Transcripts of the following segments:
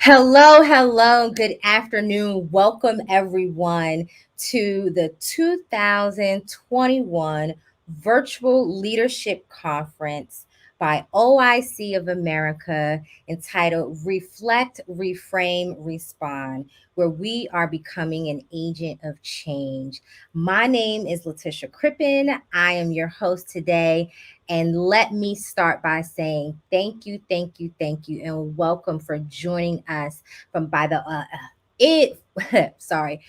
Hello, good afternoon. Welcome everyone to the 2021 Virtual Leadership Conference by OIC of America entitled Reflect, Reframe, Respond, where we are becoming an agent of change. My name is Letitia Crippen. I am your host today. And let me start by saying thank you, and welcome for joining us from by the it sorry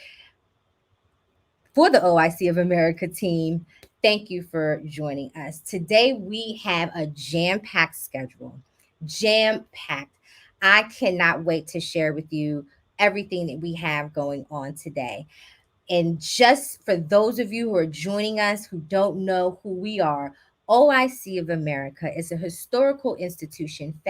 for the OIC of America team. Thank you for joining us. Today we have a jam-packed schedule. Jam-packed. I cannot wait to share with you everything that we have going on today. And just for those of you who are joining us who don't know who we are, OIC of America is a historical institution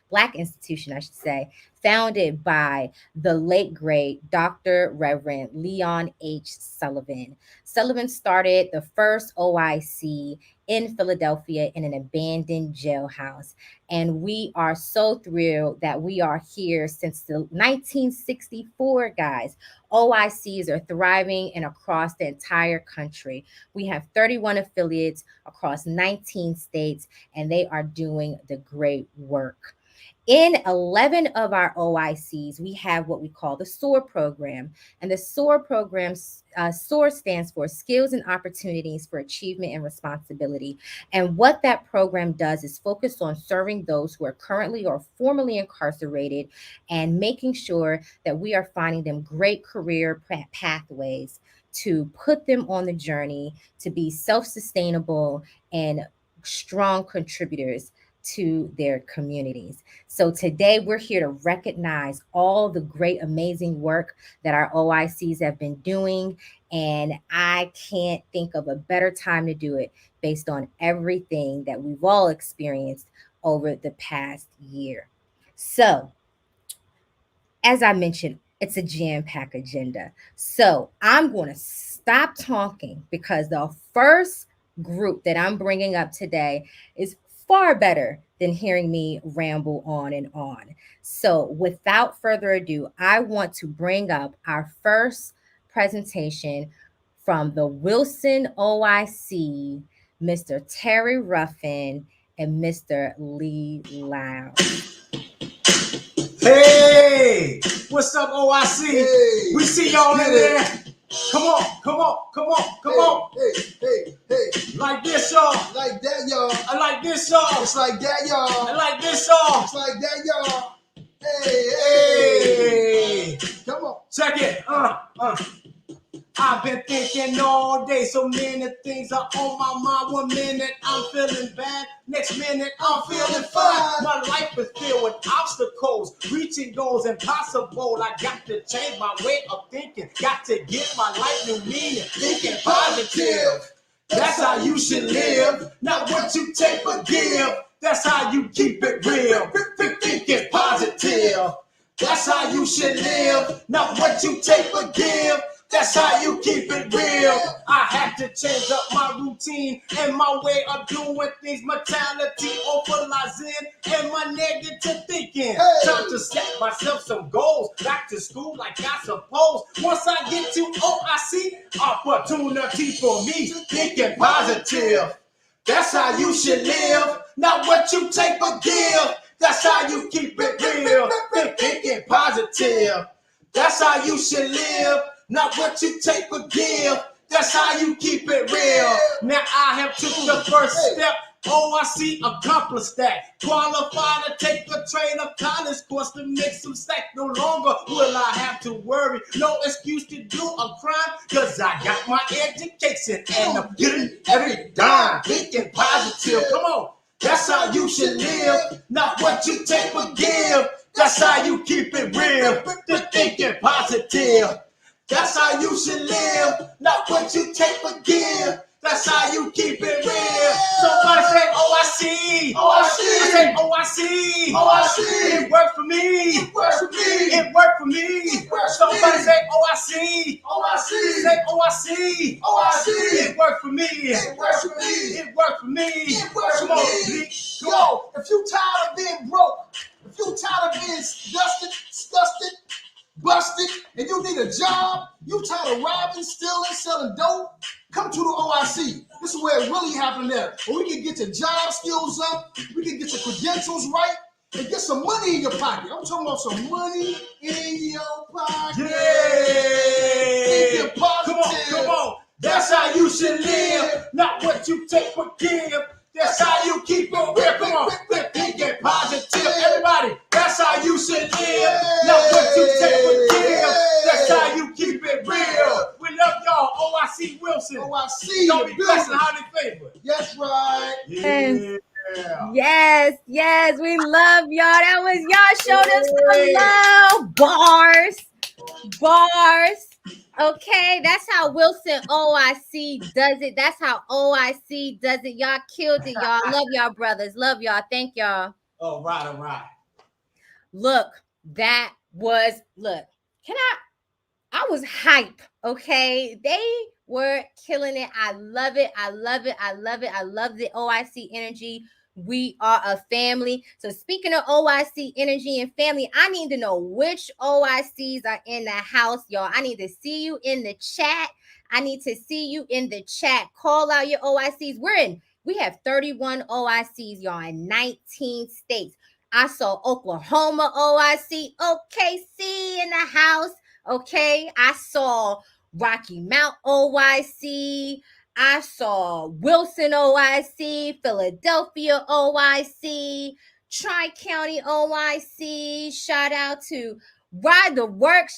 Black institution, I should say, founded by the late great Dr. Reverend Leon H. Sullivan. Sullivan started the first OIC in Philadelphia in an abandoned jailhouse. And we are so thrilled that we are here since the 1964, guys. OICs are thriving and across the entire country. We have 31 affiliates across 19 states, and they are doing the great work. In 11 of our OICs, we have what we call the SOAR program. And the SOAR program, SOAR stands for Skills and Opportunities for Achievement and Responsibility. And what that program does is focus on serving those who are currently or formerly incarcerated and making sure that we are finding them great career pathways to put them on the journey to be self-sustainable and strong contributors to their communities. So today we're here to recognize all the great, amazing work that our OICs have been doing. And I can't think of a better time to do it based on everything that we've all experienced over the past year. So, as I mentioned, it's a jam-packed agenda. So I'm going to stop talking because the first group that I'm bringing up today is far better than hearing me ramble on and on. So without further ado, I want to bring up our first presentation from the Wilson OIC, Mr. Terry Ruffin and Mr. Lyles. Hey, what's up, OIC? Hey, we see y'all in there. Come on. Hey. Like this, y'all. Like that, y'all. I like this, y'all. It's like that, y'all. I like this, y'all. It's like that, y'all. Hey. Come on. Check it. I've been thinking all day, so many things are on my mind. 1 minute I'm feeling bad, next minute I'm feeling fine. My life is filled with obstacles, reaching goals impossible. I got to change my way of thinking, got to give my life new meaning, thinking positive. That's how you should live, not what you take but give. That's how you keep it real, thinking positive. That's how you should live, not what you take but give. That's how you keep it real. I had to change up my routine and my way of doing things. Mentality overlising and my negative thinking. Time to set myself some goals. Back to school like I suppose. Once I get to OIC, opportunity for me. Thinking positive. That's how you should live. Not what you take but give. That's how you keep it real. Thinking positive. That's how you should live. Not what you take but give. That's how you keep it real. Now I have took the first step. OIC accomplished that. Qualified to take a trade of college course to make some stack. No longer will I have to worry. No excuse to do a crime. Cause I got my education and I'm getting every dime. Thinking positive. Come on. That's how you should live. Not what you take but give. That's how you keep it real. Thinking positive. That's how you should live, not what you take but give. That's how you keep it real. Somebody say OIC. I say OIC. It worked for me. It worked for me. Somebody say OIC. Say OIC. It worked for me. It worked for me. Come on, Yo, if you tired of being broke, if you tired of being dusted, disgusted, busted, and you need a job, you tired of robbing, stealing, selling dope, come to the OIC. This is where it really happened there. Where we can get your job skills up, we can get your credentials right, and get some money in your pocket. I'm talking about some money in your pocket. Yeah. Come on. That's how you should live. Not what you take for give. That's how you keep it real. Come on. Thinking positive. Everybody, that's how you should live. Not what you take for give. That's how you keep it real. We love y'all. OIC Wilson. OIC. Don't be blessing highly favored. Yes, right. Yeah. Yes, we love y'all. That was y'all showed us some love. Bars. Okay, that's how Wilson OIC does it. That's how OIC does it. Y'all killed it, y'all. Love y'all, brothers. Love y'all. Thank y'all. All right. Look, can I was hype, okay? They were killing it. I love it. I love the OIC energy. We are a family. So speaking of OIC energy and family, I need to know which OICs are in the house, y'all. I need to see you in the chat. Call out your OICs. We have 31 OICs, y'all, in 19 states. I saw Oklahoma OIC, OKC in the house. Okay, I saw Rocky Mount OIC. I saw Wilson OIC, Philadelphia OIC, Tri-County OIC. Shout out to Ride the Work.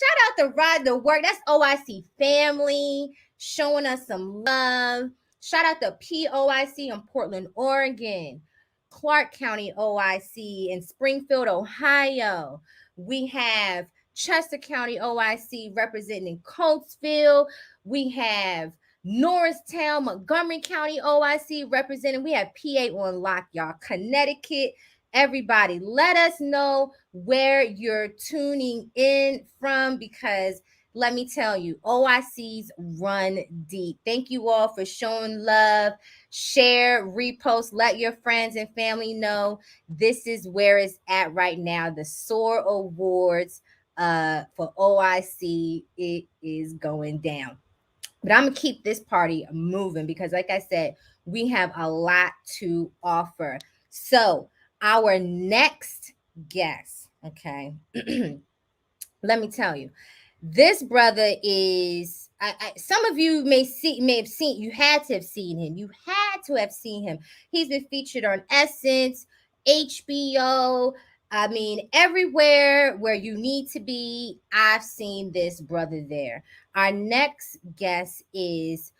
That's OIC family showing us some love. Shout out to POIC in Portland, Oregon. Clark County OIC in Springfield, Ohio. We have Chester County OIC representing Coatesville. We have Norristown, Montgomery County OIC representing. We have PA on lock, y'all. Connecticut. Everybody, let us know where you're tuning in from, because let me tell you, OICs run deep. Thank you all for showing love. Share, repost, let your friends and family know this is where it's at right now. The SOAR Awards for OIC, it is going down. But I'm going to keep this party moving because, like I said, we have a lot to offer. So our next guest, okay, let me tell you, this brother is, some of you may have seen, you had to have seen him. He's been featured on Essence, HBO. I mean, everywhere where you need to be, I've seen this brother there. Our next guest is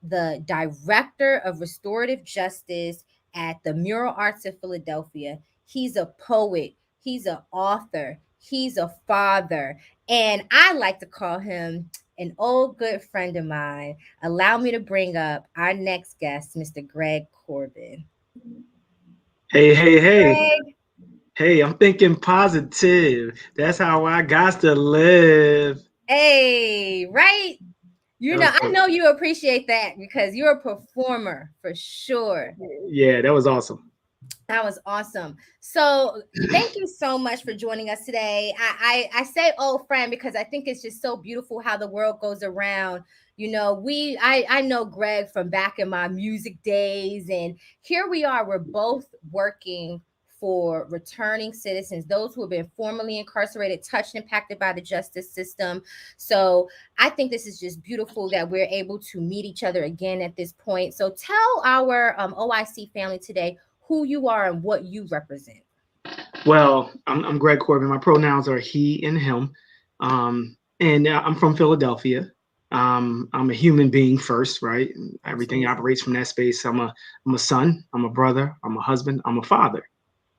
the Director of Restorative Justice at the Mural Arts of Philadelphia. He's a poet. He's an author. He's a father. And I like to call him an old good friend of mine. Allow me to bring up our next guest, Mr. Greg Corbin. Hey. Greg. Hey, I'm thinking positive. That's how I got to live. Hey, right? I know you appreciate that because you're a performer for sure. Yeah, that was awesome. That was awesome. So thank you so much for joining us today. I say old friend because I think it's just so beautiful how the world goes around. I know Greg from back in my music days, and here we are. We're both working for returning citizens, those who have been formerly incarcerated, touched, impacted by the justice system. So I think this is just beautiful that we're able to meet each other again at this point. So tell our OIC family today who you are and what you represent. Well, I'm Greg Corbin. My pronouns are he and him. And I'm from Philadelphia. I'm a human being first, right? Everything operates from that space. I'm a son, I'm a brother, I'm a husband, I'm a father.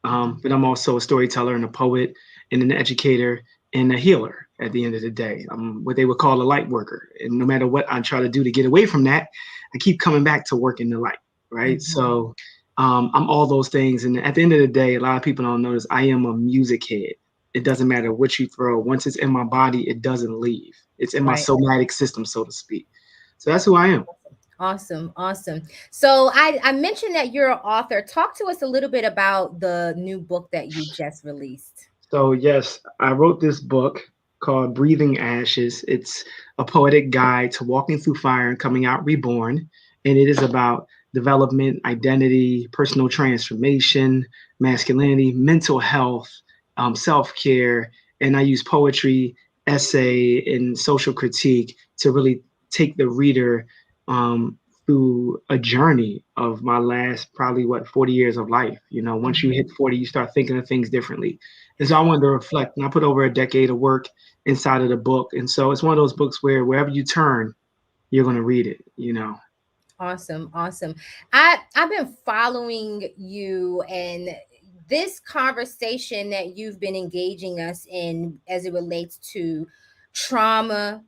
But I'm also a storyteller and a poet and an educator and a healer at the end of the day. I'm what they would call a light worker. And no matter what I try to do to get away from that, I keep coming back to working the light, right? Mm-hmm. So I'm all those things. And at the end of the day, a lot of people don't notice I am a music head. It doesn't matter what you throw. Once it's in my body, it doesn't leave. It's in my somatic system, so to speak. So that's who I am. Awesome. So I mentioned that you're an author. Talk to us a little bit about the new book that you just released. So yes, I wrote this book called Breathing Ashes. It's a poetic guide to walking through fire and coming out reborn. And it is about development, identity, personal transformation, masculinity, mental health, self-care. And I use poetry, essay, and social critique to really take the reader um, through a journey of my last probably 40 years of life. You know, once you hit 40, you start thinking of things differently. And so I wanted to reflect, and I put over a decade of work inside of the book. And so it's one of those books where wherever you turn, you're going to read it, you know. Awesome, awesome. I've been following you, and this conversation that you've been engaging us in as it relates to trauma,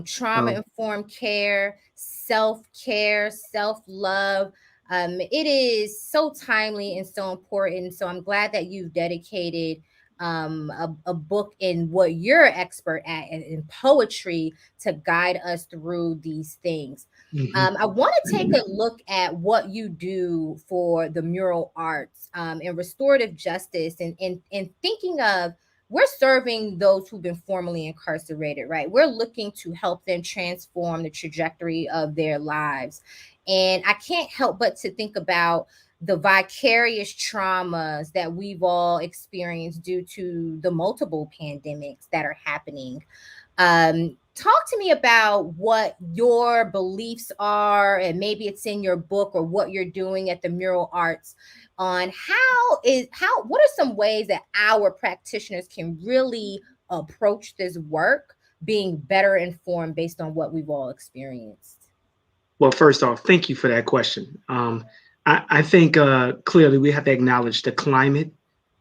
trauma So informed care, self care, self love. It is so timely and so important. So I'm glad that you've dedicated a book in what you're expert at in poetry to guide us through these things. mhm. I want to take a look at what you do for the mural arts and restorative justice, and thinking of, we're serving those who've been formerly incarcerated, right? We're looking to help them transform the trajectory of their lives. And I can't help but to think about the vicarious traumas that we've all experienced due to the multiple pandemics that are happening. Talk to me about what your beliefs are, and maybe it's in your book or what you're doing at the mural arts, on what are some ways that our practitioners can really approach this work being better informed based on what we've all experienced. Well, first off, thank you for that question. I think clearly we have to acknowledge the climate,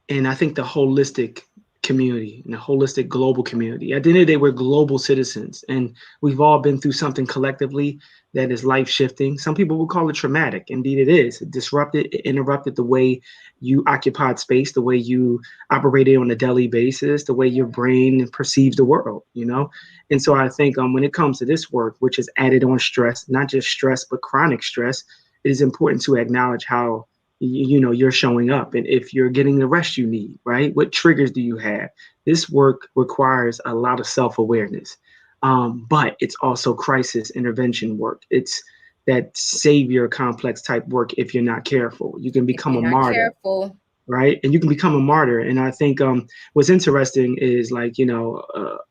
and I think the holistic community and the holistic global community. At the end of the day, we're global citizens, and we've all been through something collectively that is life shifting. Some people will call it traumatic. Indeed, it is. It disrupted, it interrupted the way you occupied space, the way you operated on a daily basis, the way your brain perceives the world, you know? And so I think when it comes to this work, which is added on stress, not just stress, but chronic stress, it is important to acknowledge how you know you're showing up, and if you're getting the rest you need, right? What triggers do you have? This work requires a lot of self-awareness, but it's also crisis intervention work. It's that savior complex type work. If you're not careful, you can If become you're a not martyr, careful. right? And you can become a martyr. And I think what's interesting is, like, you know,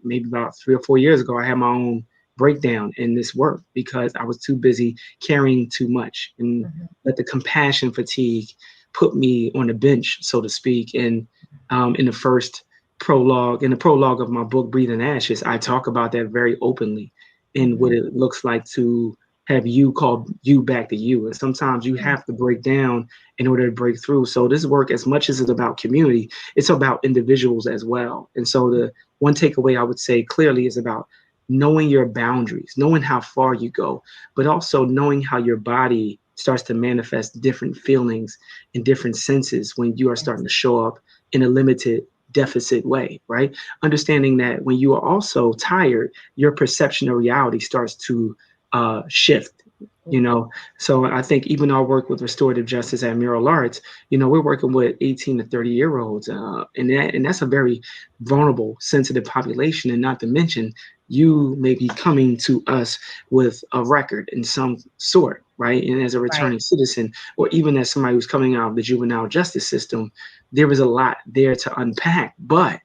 maybe about 3 or 4 years ago, I had my own breakdown in this work because I was too busy carrying too much, and Mhm. let the compassion fatigue put me on the bench, so to speak. And in in the prologue of my book, Breathing Ashes, I talk about that very openly, and what Mhm. it looks like to have you call you back to you. And sometimes you Mhm. have to break down in order to break through. So this work, as much as it's about community, it's about individuals as well. And so the one takeaway I would say clearly is about knowing your boundaries, knowing how far you go, but also knowing how your body starts to manifest different feelings and different senses when you are starting to show up in a limited deficit way, right? Understanding that when you are also tired, your perception of reality starts to shift, you know. So I think even our work with restorative justice at Mural Arts, you know, we're working with 18 to 30 year olds, and that's a very vulnerable, sensitive population. And not to mention, you may be coming to us with a record in some sort, right? And as a Right. returning citizen, or even as somebody who's coming out of the juvenile justice system, there is a lot there to unpack. But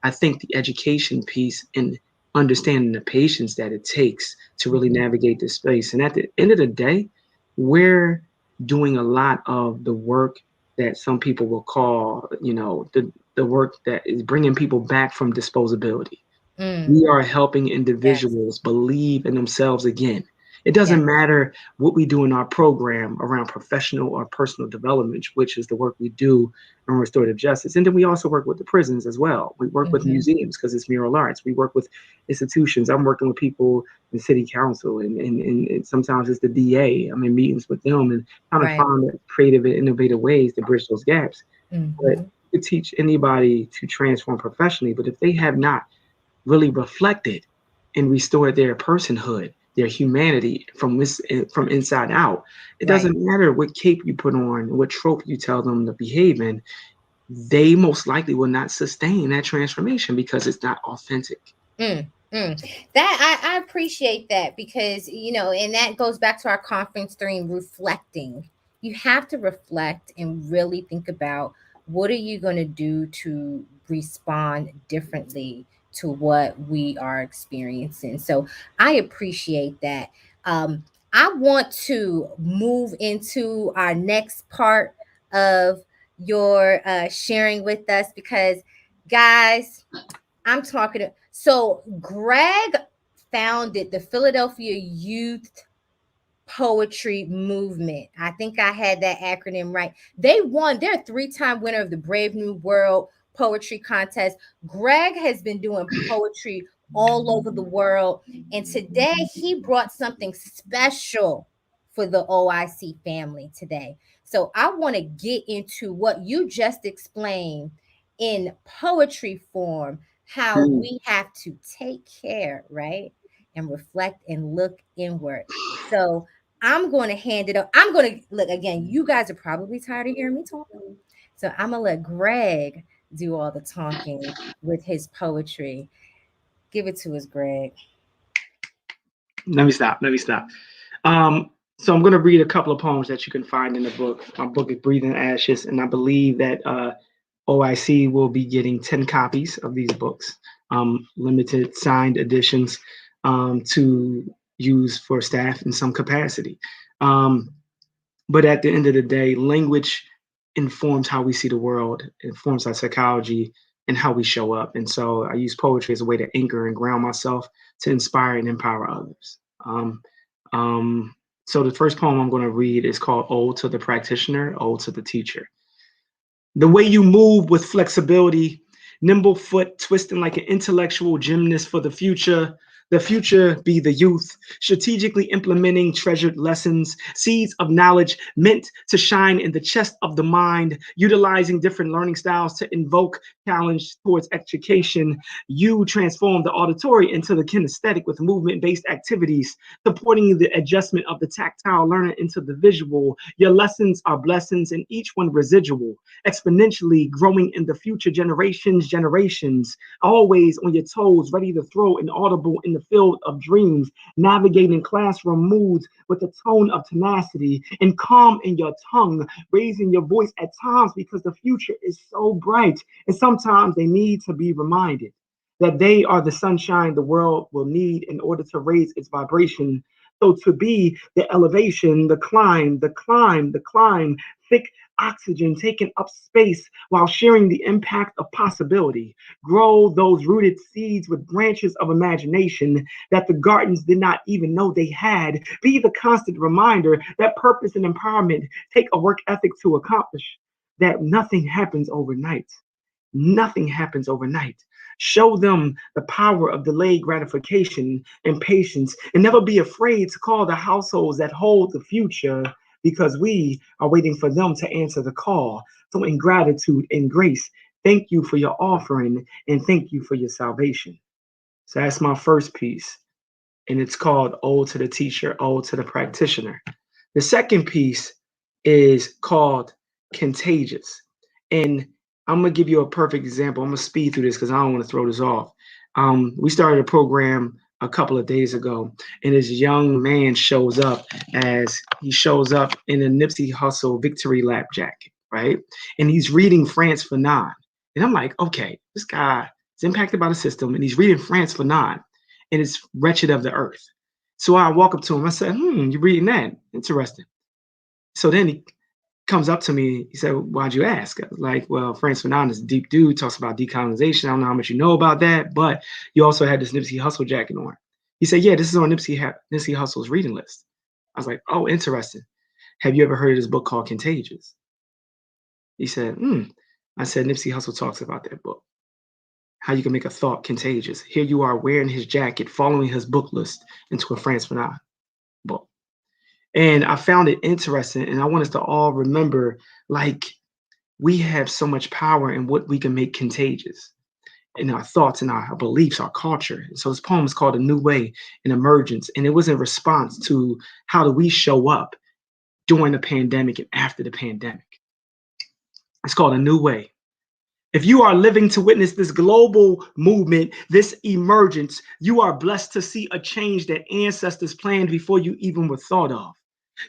I think the education piece and understanding the patience that it takes to really Mhm. navigate this space. And at the end of the day, we're doing a lot of the work that some people will call, you know, the work that is bringing people back from disposability. Mm. We are helping Yes. individuals believe in themselves again. It Yes. doesn't matter what we do in our program around professional or personal development, which is the work we do in restorative justice. And then we also work with the prisons as well. We work with Mhm. museums because it's mural arts. We work with institutions. I'm working with people in city council, and sometimes it's the DA. I'm in meetings with them and trying to Right. find creative and innovative ways to bridge those gaps. But Mhm. you could teach anybody to transform professionally, but if they have not really reflected and restored their personhood, their humanity from inside out. It Right. doesn't matter what cape you put on, what trope you tell them to behave in. they most likely will not sustain that transformation because it's not authentic. That I appreciate that, because and that goes back to our conference theme, reflecting. You have to reflect and really think about what are you going to do to respond differently to what we are experiencing. So I appreciate that. I want to move into our next part of your sharing with us, because guys, I'm talking to, so Greg founded the Philadelphia Youth Poetry Movement. I think I had that acronym right. They won, they're a 3-time winner of the Brave New World Poetry Contest. Greg has been doing poetry all over the world. And today he brought something special for the OIC family today. So I want to get into what you just explained in poetry form, how we have to take care, right? And reflect and look inward. So I'm going to hand it up. I'm going to look again. You guys are probably tired of hearing me talking. So I'm going to let Greg do all the talking with his poetry. Give it to us, Greg. Let me stop. So I'm going to read a couple of poems that you can find in the book. My book is Breathing Ashes, and I believe that OIC will be getting 10 copies of these books, limited signed editions, to use for staff in some capacity. But at the end of the day, language informs how we see the world, informs our psychology and how we show up. And so I use poetry as a way to anchor and ground myself, to inspire and empower others. So the first poem I'm going to read is called Ode to the Practitioner, Ode to the Teacher. The way you move with flexibility, nimble foot twisting like an intellectual gymnast for the future be the youth, strategically implementing treasured lessons, seeds of knowledge meant to shine in the chest of the mind, utilizing different learning styles to invoke challenge towards education. You transform the auditory into the kinesthetic with movement-based activities, supporting the adjustment of the tactile learner into the visual. Your lessons are blessings and each one residual, exponentially growing in the future generations, always on your toes, ready to throw an audible in the field of dreams, navigating classroom moods with a tone of tenacity and calm in your tongue, raising your voice at times because the future is so bright. And sometimes they need to be reminded that they are the sunshine the world will need in order to raise its vibration. So to be the elevation, the climb, thick oxygen taking up space while sharing the impact of possibility. Grow those rooted seeds with branches of imagination that the gardens did not even know they had. Be the constant reminder that purpose and empowerment take a work ethic to accomplish, that nothing happens overnight. Nothing happens overnight. Show them the power of delayed gratification and patience, and never be afraid to call the households that hold the future, because we are waiting for them to answer the call. So in gratitude and grace, thank you for your offering and thank you for your salvation. So that's my first piece, and it's called Ode to the Teacher, Ode to the Practitioner. The second piece is called Contagious. And I'm going to give you a perfect example. I'm going to speed through this because I don't want to throw this off. We started a program a couple of days ago, and this young man shows up in a Nipsey Hussle victory lap jacket, right? And he's reading France Fanon. And I'm like, okay, this guy is impacted by the system, and he's reading France Fanon, and it's Wretched of the Earth. So I walk up to him, I said, you're reading that? Interesting. So then he comes up to me, he said, why'd you ask? I was like, well, Frantz Fanon is a deep dude, talks about decolonization. I don't know how much you know about that, but you also had this Nipsey Hussle jacket on. He said, yeah, this is on Nipsey Hussle's reading list. I was like, oh, interesting. Have you ever heard of this book called Contagious? He said, I said, Nipsey Hussle talks about that book. How you can make a thought contagious. Here you are wearing his jacket, following his book list into a Frantz Fanon book. And I found it interesting, and I want us to all remember, like, we have so much power in what we can make contagious in our thoughts and our beliefs, our culture. So this poem is called A New Way in Emergence, and it was in response to how do we show up during the pandemic and after the pandemic. It's called A New Way. If you are living to witness this global movement, this emergence, you are blessed to see a change that ancestors planned before you even were thought of.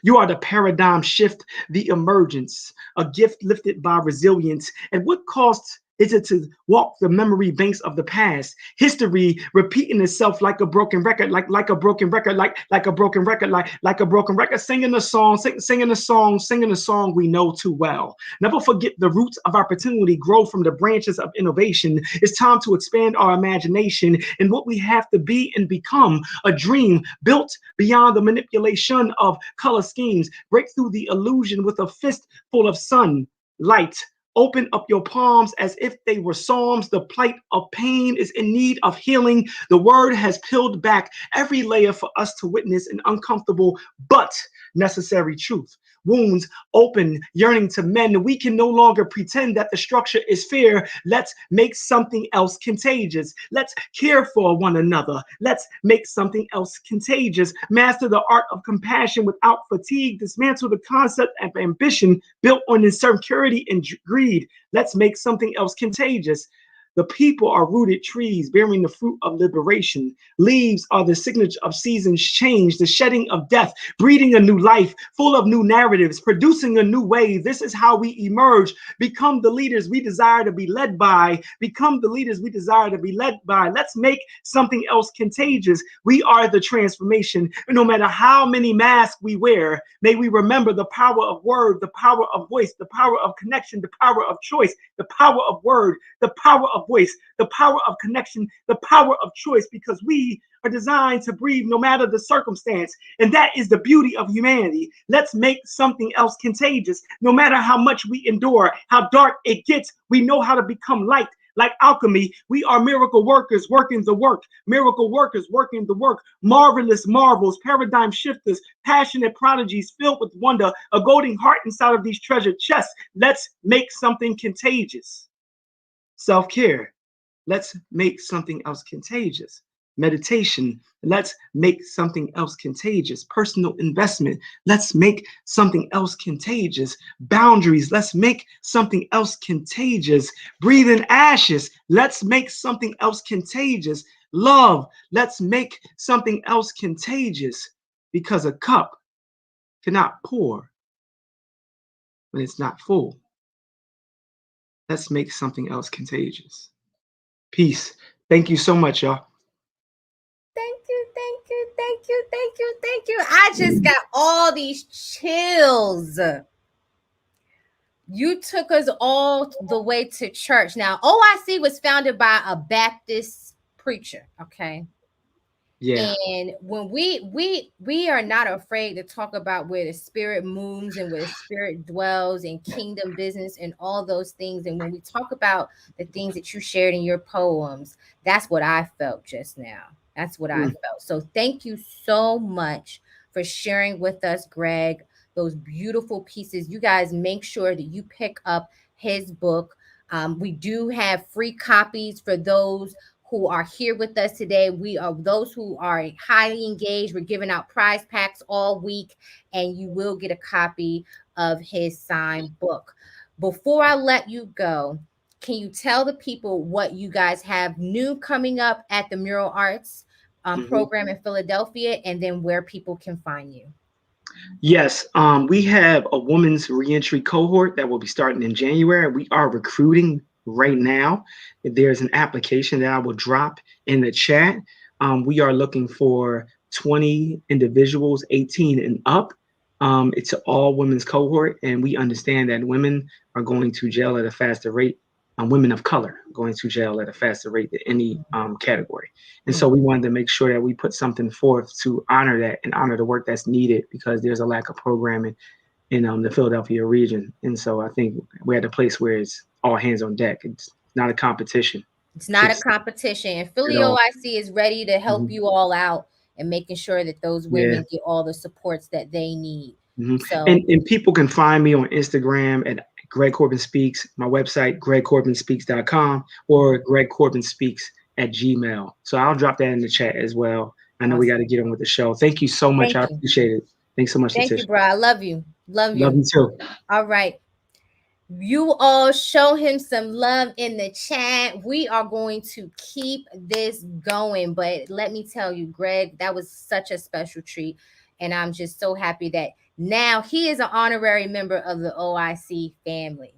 You are the paradigm shift, the emergence, a gift lifted by resilience. And what cost is it to walk the memory banks of the past? History repeating itself like a broken record, like a broken record, like a broken record, like a broken record, singing a song, singing a song we know too well. Never forget the roots of opportunity grow from the branches of innovation. It's time to expand our imagination and what we have to be and become, a dream built beyond the manipulation of color schemes. Break through the illusion with a fist full of sunlight. Open up your palms as if they were psalms. The plight of pain is in need of healing. The word has peeled back every layer for us to witness an uncomfortable but necessary truth. Wounds open, yearning to mend. We can no longer pretend that the structure is fair. Let's make something else contagious. Let's care for one another. Let's make something else contagious. Master the art of compassion without fatigue. Dismantle the concept of ambition built on insecurity and greed. Let's make something else contagious. The people are rooted trees bearing the fruit of liberation. Leaves are the signature of seasons change, the shedding of death, breeding a new life, full of new narratives, producing a new way. This is how we emerge, become the leaders we desire to be led by, become the leaders we desire to be led by. Let's make something else contagious. We are the transformation. And no matter how many masks we wear, may we remember the power of word, the power of voice, the power of connection, the power of choice, the power of word, the power of voice, the power of connection, the power of choice, because we are designed to breathe no matter the circumstance. And that is the beauty of humanity. Let's make something else contagious. No matter how much we endure, how dark it gets, we know how to become light. Like alchemy, we are miracle workers working the work, miracle workers working the work, marvelous marvels, paradigm shifters, passionate prodigies filled with wonder, a golden heart inside of these treasure chests. Let's make something contagious. Self-care, let's make something else contagious. Meditation, let's make something else contagious. Personal investment, let's make something else contagious. Boundaries, let's make something else contagious. Breathe in ashes, let's make something else contagious. Love, let's make something else contagious, because a cup cannot pour when it's not full. Let's make something else contagious. Peace. Thank you so much, y'all. Thank you, thank you, thank you, thank you, thank you. I just got all these chills. You took us all the way to church. Now, OIC was founded by a Baptist preacher, okay? Yeah. And when we are not afraid to talk about where the spirit moves and where the spirit dwells and kingdom business and all those things. And when we talk about the things that you shared in your poems, that's what I felt just now. That's what I felt. So thank you so much for sharing with us, Greg, those beautiful pieces. You guys make sure that you pick up his book. We do have free copies for those who are here with us today. We are those who are highly engaged. We're giving out prize packs all week, and you will get a copy of his signed book. Before I let you go, can you tell the people what you guys have new coming up at the Mural Arts program in Philadelphia, and then where people can find you? Yes, we have a women's reentry cohort that will be starting in January. We are recruiting right now. There's an application that I will drop in the chat. We are looking for 20 individuals, 18 and up. It's an all women's cohort, and we understand that women are going to jail at a faster rate. Women of color going to jail at a faster rate than any category. And so we wanted to make sure that we put something forth to honor that and honor the work that's needed, because there's a lack of programming in the Philadelphia region. And so I think we're at a place where it's all hands on deck. It's not a competition. It's not a competition. And Philly OIC is ready to help you all out and making sure that those women get all the supports that they need. So, and people can find me on Instagram at Greg Corbin Speaks, my website, gregcorbinspeaks.com, or gregcorbinspeaks@gmail. So I'll drop that in the chat as well. I know we got to get on with the show. Thank you so much. I appreciate it. Thanks so much. Thank you, bro. I love you. Love you. Love you too. All right. You all show him some love in the chat. We are going to keep this going. But let me tell you, Greg, that was such a special treat. And I'm just so happy that now he is an honorary member of the OIC family.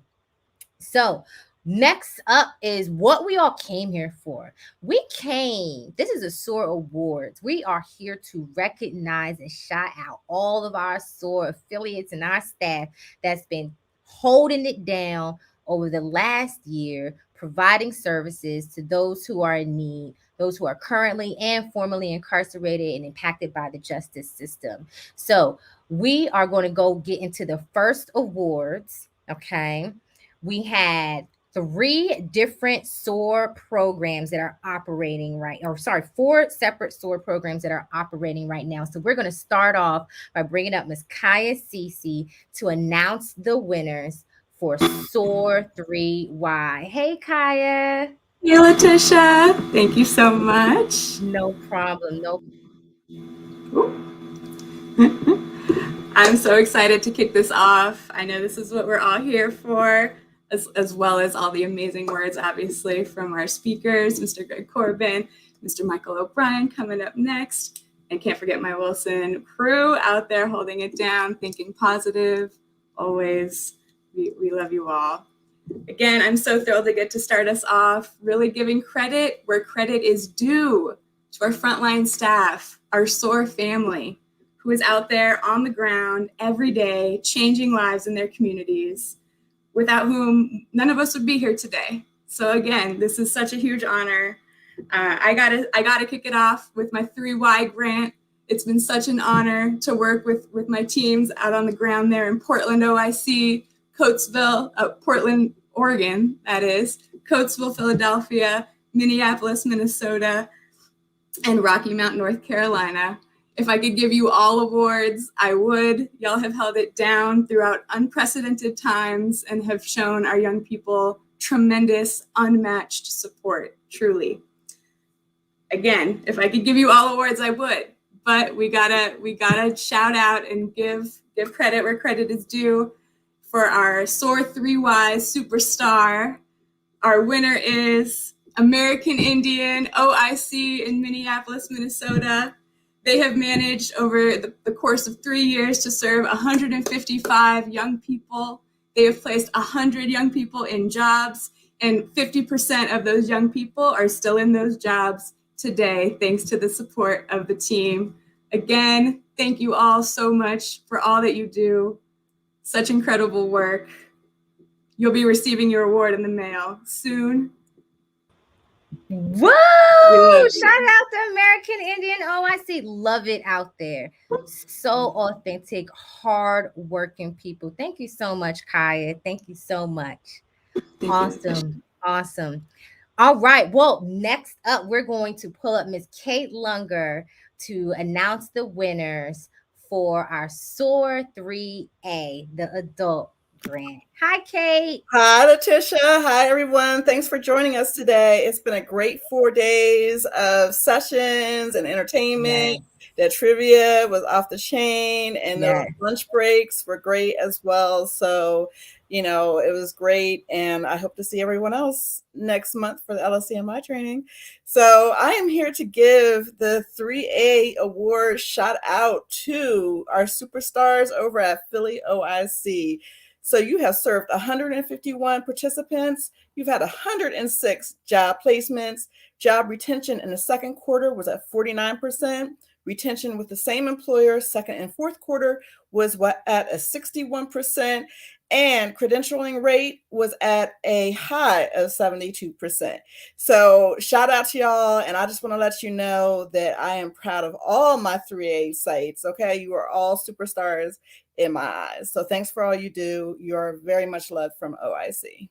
So, next up is what we all came here for. This is a SOAR Awards. We are here to recognize and shout out all of our SOAR affiliates and our staff that's been holding it down over the last year, providing services to those who are in need, those who are currently and formerly incarcerated and impacted by the justice system. So, we are going to go get into the first awards, okay? We had 3 different SOAR programs that are operating right, or sorry, 4 separate SOAR programs that are operating right now. So we're going to start off by bringing up Ms. Kaya Cece to announce the winners for SOAR 3Y. Hey, Kaya. Hey, Letitia. Thank you so much. No problem. I'm so excited to kick this off. I know this is what we're all here for, as well as all the amazing words, obviously, from our speakers, Mr. Greg Corbin, Mr. Michael O'Brien coming up next. And can't forget my Wilson crew out there holding it down, thinking positive, always. We love you all. Again, I'm so thrilled to get to start us off, really giving credit where credit is due to our frontline staff, our SOAR family, who is out there on the ground every day, changing lives in their communities, without whom none of us would be here today. So again, this is such a huge honor. I gotta kick it off with my 3Y grant. It's been such an honor to work with my teams out on the ground there in Portland, OIC, Coatesville, Portland, Oregon, that is, Coatesville, Philadelphia, Minneapolis, Minnesota, and Rocky Mount, North Carolina. If I could give you all awards, I would. Y'all have held it down throughout unprecedented times and have shown our young people tremendous, unmatched support, truly. Again, if I could give you all awards, I would. But we gotta shout out and give credit where credit is due for our SOAR 3Y superstar. Our winner is American Indian OIC in Minneapolis, Minnesota. They have managed over the course of 3 years to serve 155 young people. They have placed 100 young people in jobs, and 50% of those young people are still in those jobs today, thanks to the support of the team. Again, thank you all so much for all that you do. Such incredible work. You'll be receiving your award in the mail soon. Whoa! Shout out to American Indian OIC. Love it out there. So authentic, hard-working people. Thank you so much, Kaya. Thank you so much. Awesome. All right. Well, next up, we're going to pull up Miss Kate Lunger to announce the winners for our SOAR 3A, the adult grant. Hi, Kate. Hi, Letitia. Hi, everyone. Thanks for joining us today. It's been a great 4 days of sessions and entertainment. Yes. The trivia was off the chain, and Yes. the lunch breaks were great as well. So, it was great, and I hope to see everyone else next month for the LSCMI training. So I am here to give the 3A award shout out to our superstars over at Philly OIC. So you have served 151 participants. You've had 106 job placements. Job retention in the second quarter was at 49%. Retention with the same employer, second and fourth quarter, was at a 61%. And credentialing rate was at a high of 72%. So shout out to y'all. And I just want to let you know that I am proud of all my 3A sites. Okay. You are all superstars in my eyes. So thanks for all you do. You're very much loved from OIC.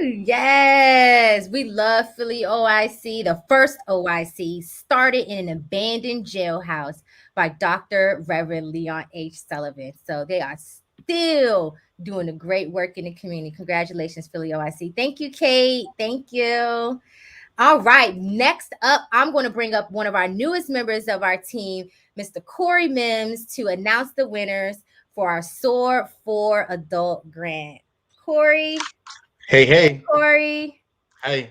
Yes, we love Philly OIC. The first OIC started in an abandoned jailhouse by Dr. Reverend Leon H. Sullivan. So they are still doing a great work in the community. Congratulations, Philly OIC. Thank you, Kate. Thank you. All right, next up, I'm going to bring up one of our newest members of our team, Mr. Corey Mims, to announce the winners for our SOAR for Adult grant. Corey. Hey. Corey. Hi,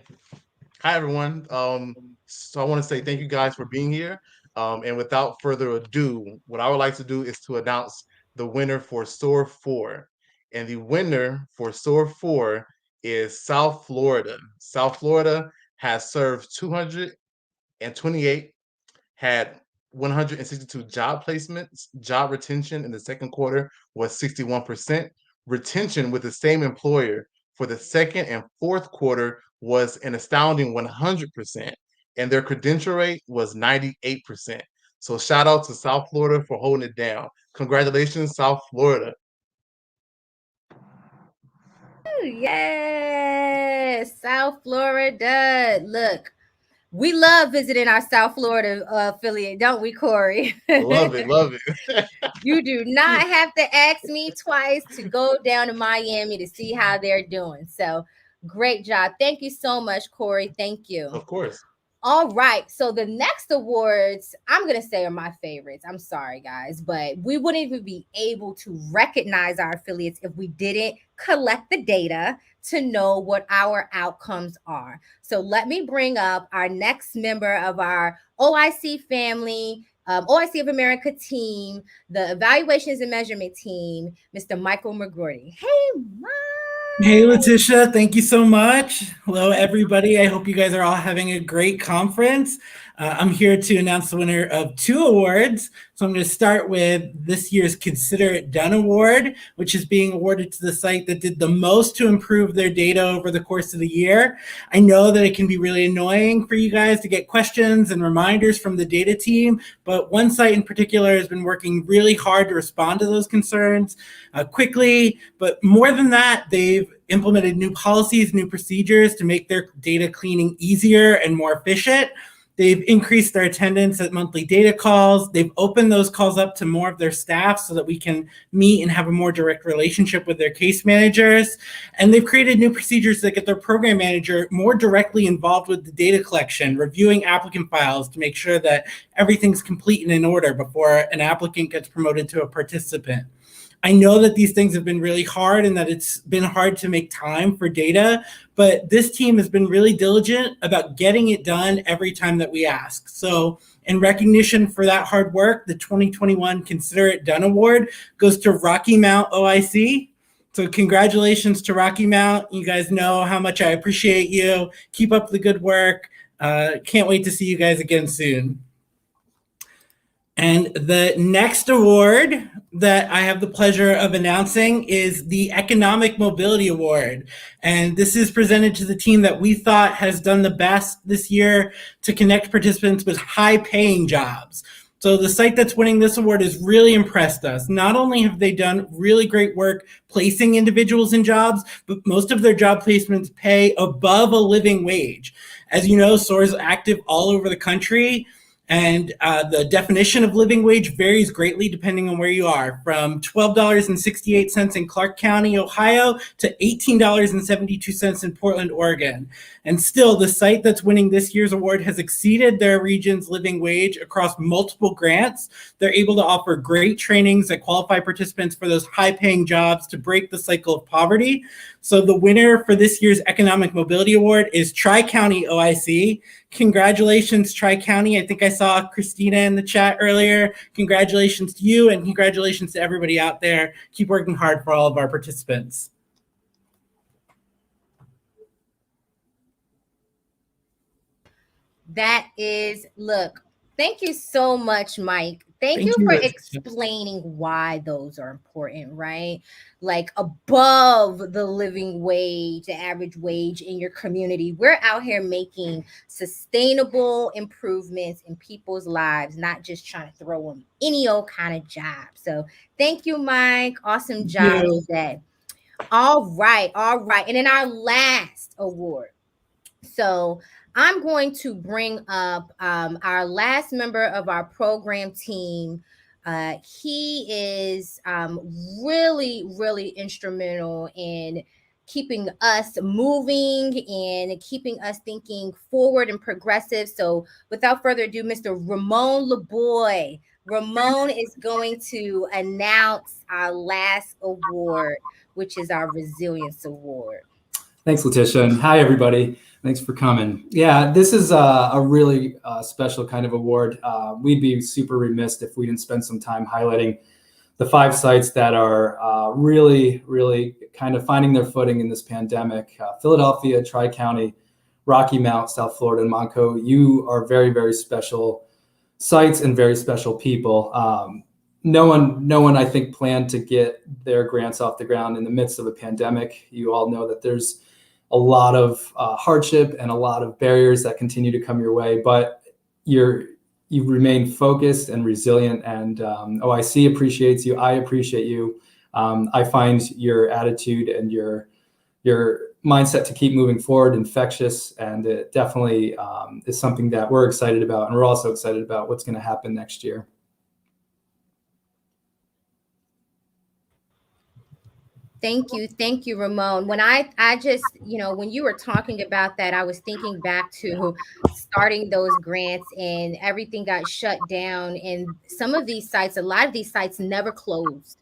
everyone. So I want to say thank you guys for being here. And without further ado, what I would like to do is to announce the winner for SOAR 4. And the winner for SOAR 4 is South Florida. South Florida has served 228, had 162 job placements. Job retention in the second quarter was 61%. Retention with the same employer for the second and fourth quarter was an astounding 100%. And their credential rate was 98%. So shout out to South Florida for holding it down. Congratulations, South Florida. Yes, South Florida. Look, we love visiting our South Florida affiliate, don't we, Corey? Love it. You do not have to ask me twice to go down to Miami to see how they're doing. So great job. Thank you so much, Corey. Thank you. Of course. All right. So the next awards, I'm going to say are my favorites. I'm sorry, guys, but we wouldn't even be able to recognize our affiliates if we didn't collect the data to know what our outcomes are. So let me bring up our next member of our OIC family, OIC of America team, the evaluations and measurement team, Mr. Michael McGrory. Hey, Mike. Hey, Letitia, thank you so much. Hello, everybody. I hope you guys are all having a great conference. I'm here to announce the winner of 2 awards. So I'm going to start with this year's Consider It Done Award, which is being awarded to the site that did the most to improve their data over the course of the year. I know that it can be really annoying for you guys to get questions and reminders from the data team, but one site in particular has been working really hard to respond to those concerns quickly. But more than that, they've implemented new policies, new procedures to make their data cleaning easier and more efficient. They've increased their attendance at monthly data calls. They've opened those calls up to more of their staff so that we can meet and have a more direct relationship with their case managers. And they've created new procedures that get their program manager more directly involved with the data collection, reviewing applicant files to make sure that everything's complete and in order before an applicant gets promoted to a participant. I know that these things have been really hard and that it's been hard to make time for data, but this team has been really diligent about getting it done every time that we ask. So in recognition for that hard work, the 2021 Consider It Done Award goes to Rocky Mount OIC. So congratulations to Rocky Mount. You guys know how much I appreciate you. Keep up the good work. Can't wait to see you guys again soon. And the next award that I have the pleasure of announcing is the Economic Mobility Award. And this is presented to the team that we thought has done the best this year to connect participants with high-paying jobs. So the site that's winning this award has really impressed us. Not only have they done really great work placing individuals in jobs, but most of their job placements pay above a living wage. As you know, SOAR is active all over the country. And the definition of living wage varies greatly depending on where you are, from $12.68 in Clark County, Ohio, to $18.72 in Portland, Oregon. And still, the site that's winning this year's award has exceeded their region's living wage across multiple grants. They're able to offer great trainings that qualify participants for those high-paying jobs to break the cycle of poverty. So the winner for this year's Economic Mobility Award is Tri-County OIC. Congratulations, Tri-County. I think I saw Christina in the chat earlier. Congratulations to you and congratulations to everybody out there. Keep working hard for all of our participants. That is, look, thank you so much, Mike. Thank you for explaining why those are important, right? Like above the living wage, the average wage in your community. We're out here making sustainable improvements in people's lives, not just trying to throw them any old kind of job. So thank you, Mike. Awesome job today. All right. And then our last award. So I'm going to bring up our last member of our program team. He is really, really instrumental in keeping us moving and keeping us thinking forward and progressive. So without further ado, Mr. Ramon LeBoy. Ramon is going to announce our last award, which is our Resilience Award. Thanks, Letitia, and hi, everybody. Thanks for coming. Yeah, this is a really special kind of award. We'd be super remiss if we didn't spend some time highlighting the 5 sites that are really, really kind of finding their footing in this pandemic. Philadelphia, Tri-County, Rocky Mount, South Florida, and Montco. You are very, very special sites and very special people. No one, I think, planned to get their grants off the ground in the midst of a pandemic. You all know that there's a lot of hardship and a lot of barriers that continue to come your way, but you remain focused and resilient, and OIC appreciates you. I appreciate you. I find your attitude and your mindset to keep moving forward infectious, and it definitely is something that we're excited about, and we're also excited about what's going to happen next year. Thank you, Ramon. When I just, when you were talking about that, I was thinking back to starting those grants and everything got shut down. And some of these sites, a lot of these sites never closed.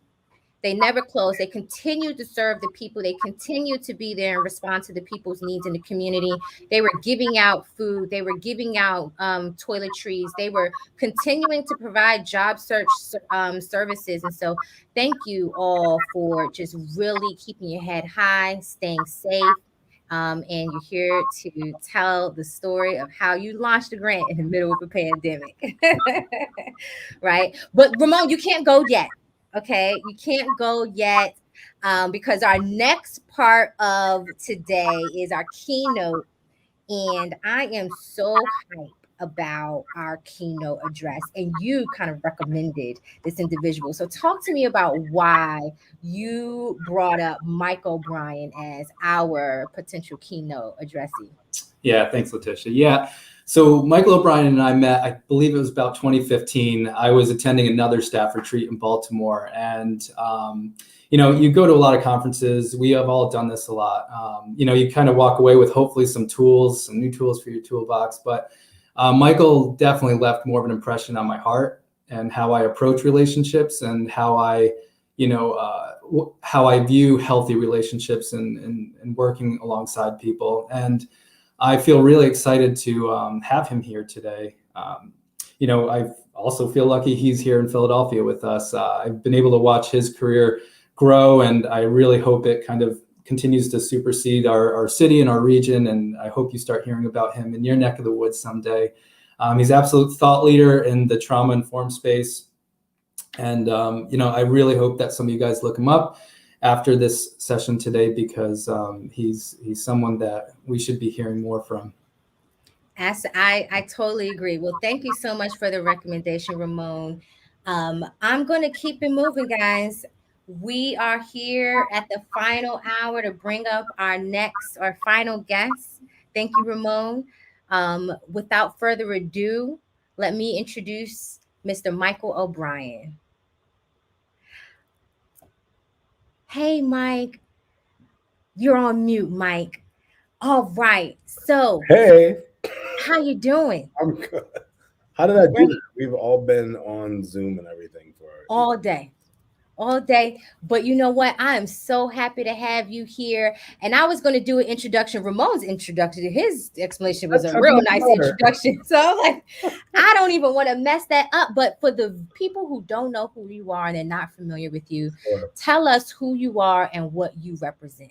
They never closed. They continue to serve the people. They continue to be there and respond to the people's needs in the community. They were giving out food. They were giving out toiletries. They were continuing to provide job search services. And so thank you all for just really keeping your head high, staying safe. And you're here to tell the story of how you launched a grant in the middle of a pandemic. Right? But Ramon, you can't go yet. Okay, you can't go yet because our next part of today is our keynote. And I am so hyped about our keynote address. And you kind of recommended this individual. So talk to me about why you brought up Mike O'Brien as our potential keynote addressee. Yeah, thanks, Letitia. Yeah. So Michael O'Brien and I met, I believe it was about 2015. I was attending another staff retreat in Baltimore. And, you go to a lot of conferences. We have all done this a lot. You kind of walk away with hopefully some new tools for your toolbox. But Michael definitely left more of an impression on my heart and how I approach relationships and how I view healthy relationships and working alongside people. And I feel really excited to have him here today. I also feel lucky he's here in Philadelphia with us. I've been able to watch his career grow, and I really hope it kind of continues to supersede our city and our region. And I hope you start hearing about him in your neck of the woods someday. He's an absolute thought leader in the trauma-informed space. And, I really hope that some of you guys look him up after this session today, because he's someone that we should be hearing more from. I totally agree. Well, thank you so much for the recommendation, Ramon. I'm going to keep it moving, guys. We are here at the final hour to bring up our final guest. Thank you, Ramon. Without further ado, let me introduce Mr. Michael O'Brien. Hey, Mike. You're on mute, Mike. All right. So, hey, how you doing? I'm good. How did I do that? We've all been on Zoom and everything for all day. But you know what? I am so happy to have you here. And I was going to do an introduction. Ramon's introduction, his explanation was a real nice introduction. So I'm like, I don't even want to mess that up. But for the people who don't know who you are and they're not familiar with you, tell us who you are and what you represent.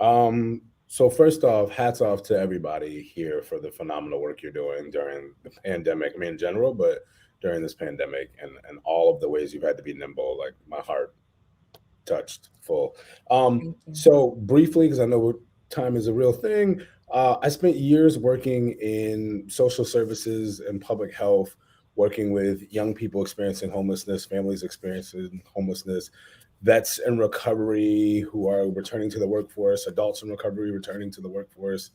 So first off, hats off to everybody here for the phenomenal work you're doing during the pandemic. I mean, in general, but during this pandemic and all of the ways you've had to be nimble, like my heart touched full. So briefly, because I know time is a real thing, I spent years working in social services and public health, working with young people experiencing homelessness, families experiencing homelessness, vets in recovery who are returning to the workforce, adults in recovery returning to the workforce,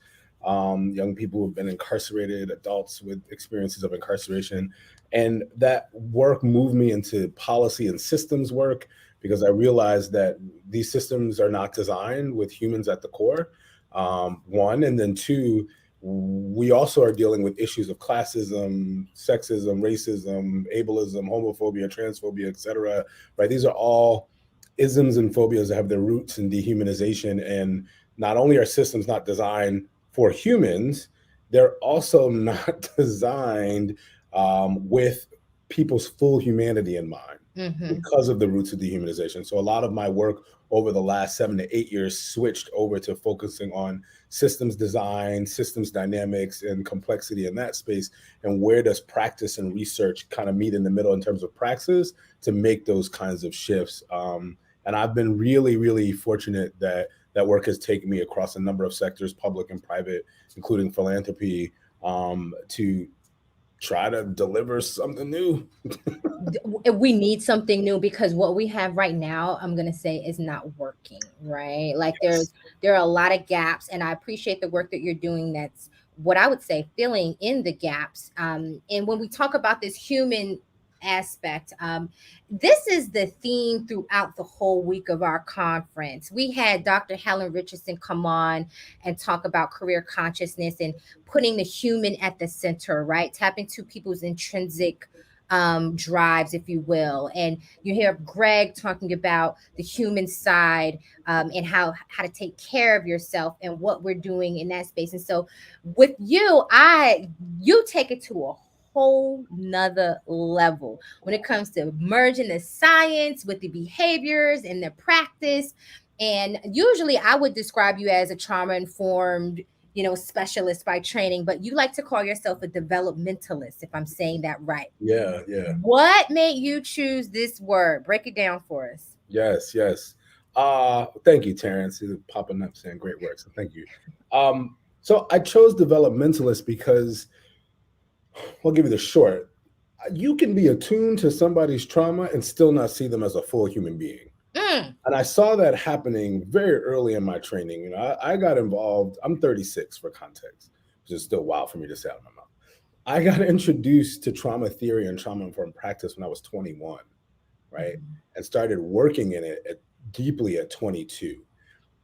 young people who've been incarcerated, adults with experiences of incarceration. And that work moved me into policy and systems work, because I realized that these systems are not designed with humans at the core, one, and then two, we also are dealing with issues of classism, sexism, racism, ableism, homophobia, transphobia, etc. Right? These are all isms and phobias that have their roots in dehumanization. And not only are systems not designed for humans, they're also not designed with people's full humanity in mind because of the roots of dehumanization. So a lot of my work over the last 7 to 8 years switched over to focusing on systems design, systems dynamics, and complexity in that space. And where does practice and research kind of meet in the middle in terms of praxis to make those kinds of shifts? And I've been really, really fortunate that that work has taken me across a number of sectors, public and private, including philanthropy, to try to deliver something new. We need something new because what we have right now, I'm going to say, is not working, right? Like there are a lot of gaps, and I appreciate the work that you're doing. That's what I would say, filling in the gaps. And when we talk about this human aspect, this is the theme throughout the whole week of our conference. We had Dr. Helen Richardson come on and talk about career consciousness and putting the human at the center, right? Tapping to people's intrinsic drives, if you will. And you hear Greg talking about the human side, and how to take care of yourself and what we're doing in that space. And so with you, you take it to a whole nother level when it comes to merging the science with the behaviors and the practice. And usually I would describe you as a trauma informed, specialist by training, but you like to call yourself a developmentalist, if I'm saying that right. Yeah. What made you choose this word? Break it down for us. Yes. Thank you, Terrence. He's popping up saying great work. So thank you. So I chose developmentalist because, I'll give you the short. You can be attuned to somebody's trauma and still not see them as a full human being. And I saw that happening very early in my training. I got involved. I'm 36 for context, which is still wild for me to say out of my mouth. I got introduced to trauma theory and trauma-informed practice when I was 21, right? And started working in it deeply at 22.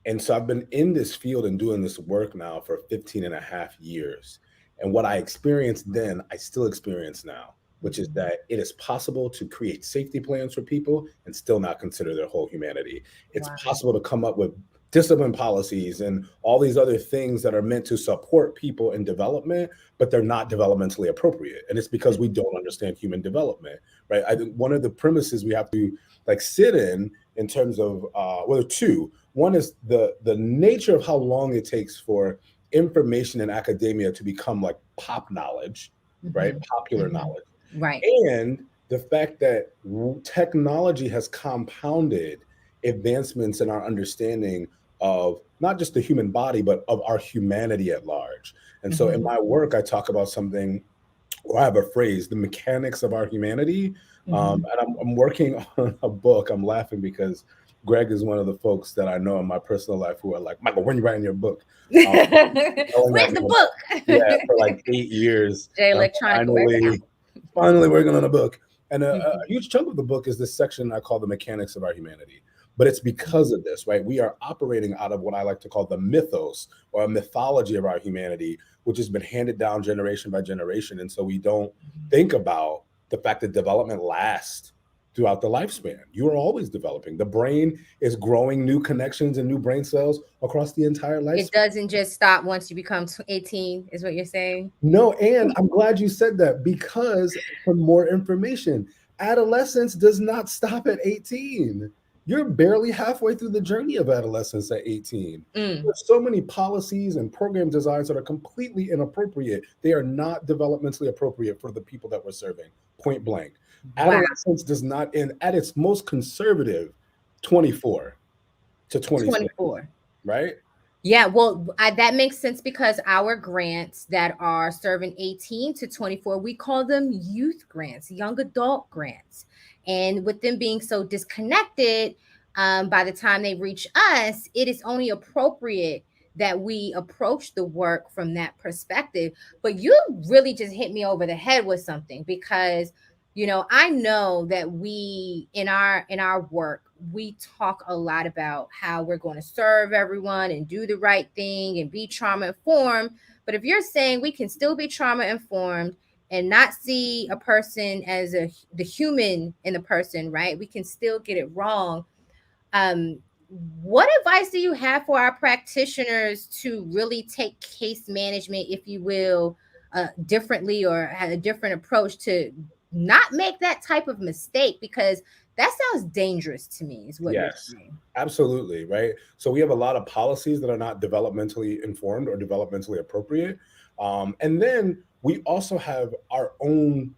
And so I've been in this field and doing this work now for 15 and a half years. And what I experienced then, I still experience now, which is that it is possible to create safety plans for people and still not consider their whole humanity. It's possible to come up with discipline policies and all these other things that are meant to support people in development, but they're not developmentally appropriate. And it's because we don't understand human development, right? I think one of the premises we have to sit in terms of, two. One is the nature of how long it takes for information in academia to become like pop knowledge, right? Popular knowledge. Right. And the fact that technology has compounded advancements in our understanding of not just the human body, but of our humanity at large. And so in my work, I talk about something, or I have a phrase, the mechanics of our humanity. And I'm working on a book. I'm laughing because Greg is one of the folks that I know in my personal life who are like, Michael, when are you writing your book? Where's the book? Yeah, for like 8 years. Finally working on a book. And a huge chunk of the book is this section I call the mechanics of our humanity. But it's because of this, right? We are operating out of what I like to call the mythos or a mythology of our humanity, which has been handed down generation by generation. And so we don't think about the fact that development lasts throughout the lifespan. You are always developing. The brain is growing new connections and new brain cells across the entire lifespan. It doesn't just stop once you become 18, is what you're saying? No, and I'm glad you said that, because for more information, adolescence does not stop at 18. You're barely halfway through the journey of adolescence at 18. There's so many policies and program designs that are completely inappropriate. They are not developmentally appropriate for the people that we're serving, point blank. Adolescence does not end at its most conservative 24 to 26. 24. Right? Yeah, well, that makes sense because our grants that are serving 18 to 24, we call them youth grants, young adult grants. And with them being so disconnected, by the time they reach us, it is only appropriate that we approach the work from that perspective. But you really just hit me over the head with something, because You know, I know that we in our work, we talk a lot about how we're going to serve everyone and do the right thing and be trauma informed. But if you're saying we can still be trauma informed and not see a person as the human in the person, right? We can still get it wrong. um, what advice do you have for our practitioners to really take case management, if you will, differently, or have a different approach to not make that type of mistake? Because that sounds dangerous to me, is what you're Yes, saying. absolutely. Right. So we have a lot of policies that are not developmentally informed or developmentally appropriate. And then we also have our own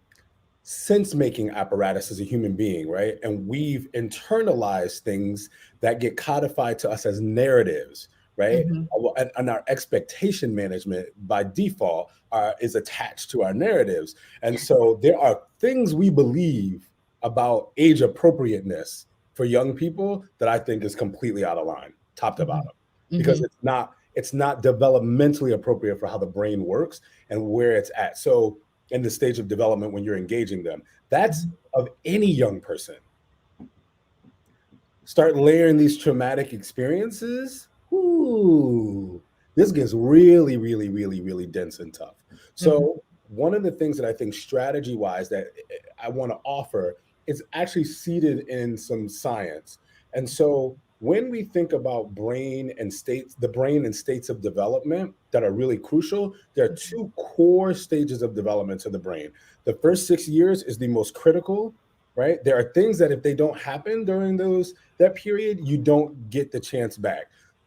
sense making apparatus as a human being, right? And we've internalized things that get codified to us as narratives, right? Mm-hmm. And our expectation management by default is attached to our narratives. And so there are things we believe about age appropriateness for young people that I think is completely out of line, top to bottom, because it's not developmentally appropriate for how the brain works and where it's at. So in the stage of development when you're engaging them, that's of any young person. Start layering these traumatic experiences. Ooh, this gets really, really, really, really dense and tough. So one of the things that I think strategy wise that I want to offer is actually seated in some science. And so when we think about the brain and states of development that are really crucial, there are two core stages of development to the brain. The first 6 years is the most critical, right? There are things that if they don't happen during that period, you don't get the chance back.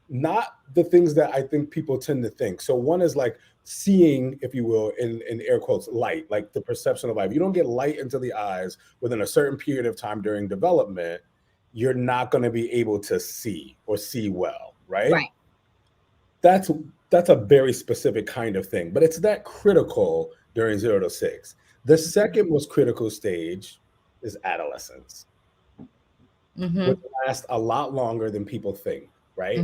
Not the things that I think people tend to think. So one is like seeing, if you will, in air quotes, light, like the perception of light. If you don't get light into the eyes within a certain period of time during development, you're not going to be able to see or see well, right? Right. That's a very specific kind of thing, but it's that critical during 0 to 6. The second most critical stage is adolescence, which lasts a lot longer than people think, right?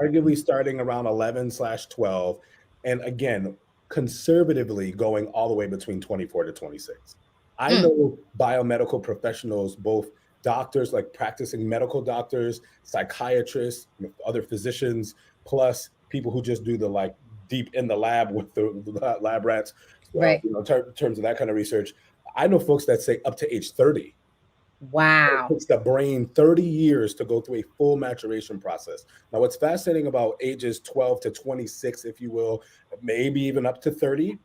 Arguably starting around 11/12, and again, conservatively going all the way between 24 to 26. I know biomedical professionals, both doctors, like practicing medical doctors, psychiatrists, other physicians, plus people who just do the like deep in the lab with the lab rats, Right. in terms of that kind of research. I know folks that say up to age 30. Wow. It takes the brain 30 years to go through a full maturation process. Now, what's fascinating about ages 12 to 26, if you will, maybe even up to 30,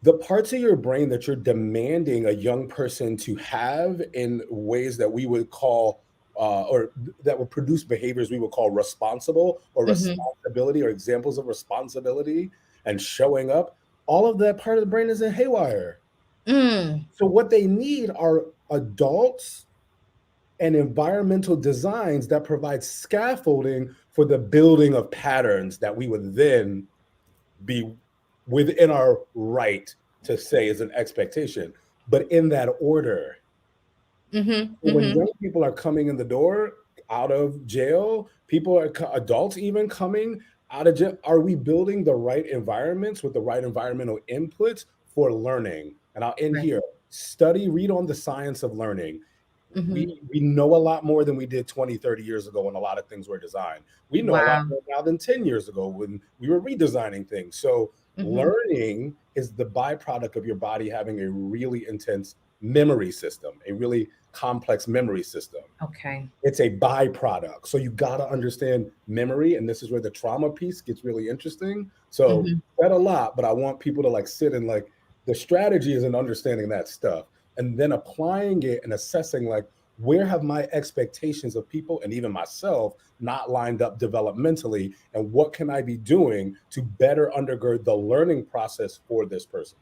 the parts of your brain that you're demanding a young person to have in ways that we would call or that would produce behaviors we would call responsible or responsibility or examples of responsibility and showing up, all of that part of the brain is in haywire. So what they need are adults and environmental designs that provide scaffolding for the building of patterns that we would then be within our right to say is an expectation, but in that order. When young people are coming in the door out of jail, adults even coming out of jail, are we building the right environments with the right environmental inputs for learning? And I'll end here. Read on the science of learning. We know a lot more than we did 20, 30 years ago when a lot of things were designed. We know a lot more now than 10 years ago when we were redesigning things. So learning is the byproduct of your body having a really intense memory system, a really complex memory system. Okay. It's a byproduct. So you got to understand memory. And this is where the trauma piece gets really interesting. So said a lot, but I want people to like sit and like the strategy is in understanding that stuff and then applying it and assessing like, where have my expectations of people and even myself not lined up developmentally? And what can I be doing to better undergird the learning process for this person?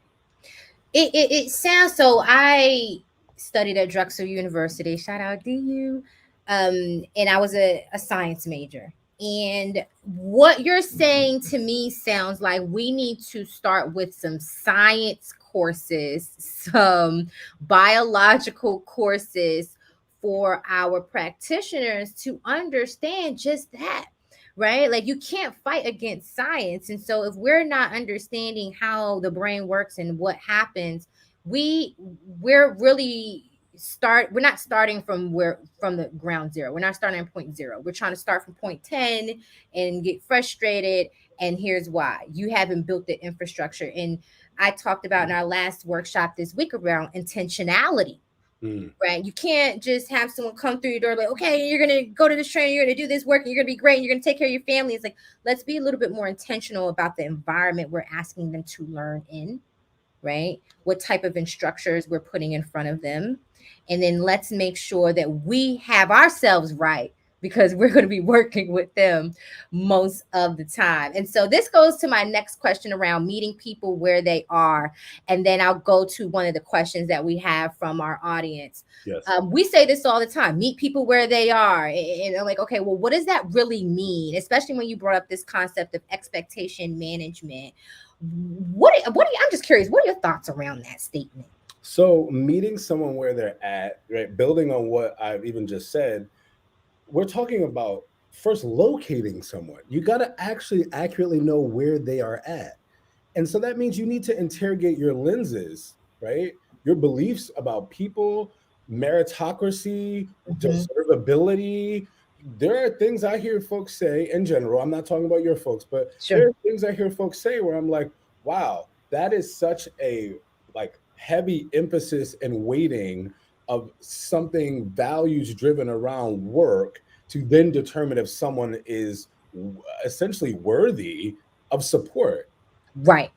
It sounds so. I studied at Drexel University. Shout out DU. And I was a science major. And what you're saying to me sounds like we need to start with some science courses, some biological courses for our practitioners to understand just that, right? Like you can't fight against science. And so if we're not understanding how the brain works and what happens we're really we're not starting from the ground zero. We're not starting at point zero. We're trying to start from point 10 and get frustrated. And here's why: you haven't built the infrastructure. And I talked about in our last workshop this week around intentionality. Right? You can't just have someone come through your door like, okay, you're gonna go to this training, you're gonna do this work, and you're gonna be great, and you're gonna take care of your family. It's like, let's be a little bit more intentional about the environment we're asking them to learn in, right? What type of instructors we're putting in front of them. And then let's make sure that we have ourselves right, because we're going to be working with them most of the time. And so this goes to my next question around meeting people where they are. And then I'll go to one of the questions that we have from our audience. Yes. We say this all the time: meet people where they are. And I'm like, okay, well, what does that really mean? Especially when you brought up this concept of expectation management. I'm just curious, what are your thoughts around that statement? So meeting someone where they're at, right? Building on what I've even just said, we're talking about first locating someone. You got to actually accurately know where they are at. And so that means you need to interrogate your lenses, right? Your beliefs about people, meritocracy, deservability. There are things I hear folks say in general. I'm not talking about your folks, but there are things I hear folks say where I'm like, wow, that is such a heavy emphasis and weighting of something values driven around work to then determine if someone is essentially worthy of support. Right.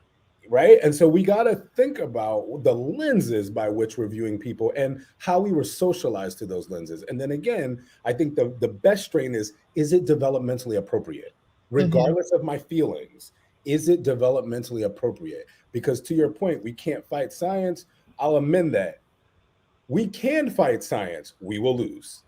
And so we got to think about the lenses by which we're viewing people and how we were socialized to those lenses. And then again, I think the best strain is it developmentally appropriate? Regardless of my feelings, is it developmentally appropriate? Because to your point, we can't fight science. I'll amend that. We can fight science. We will lose.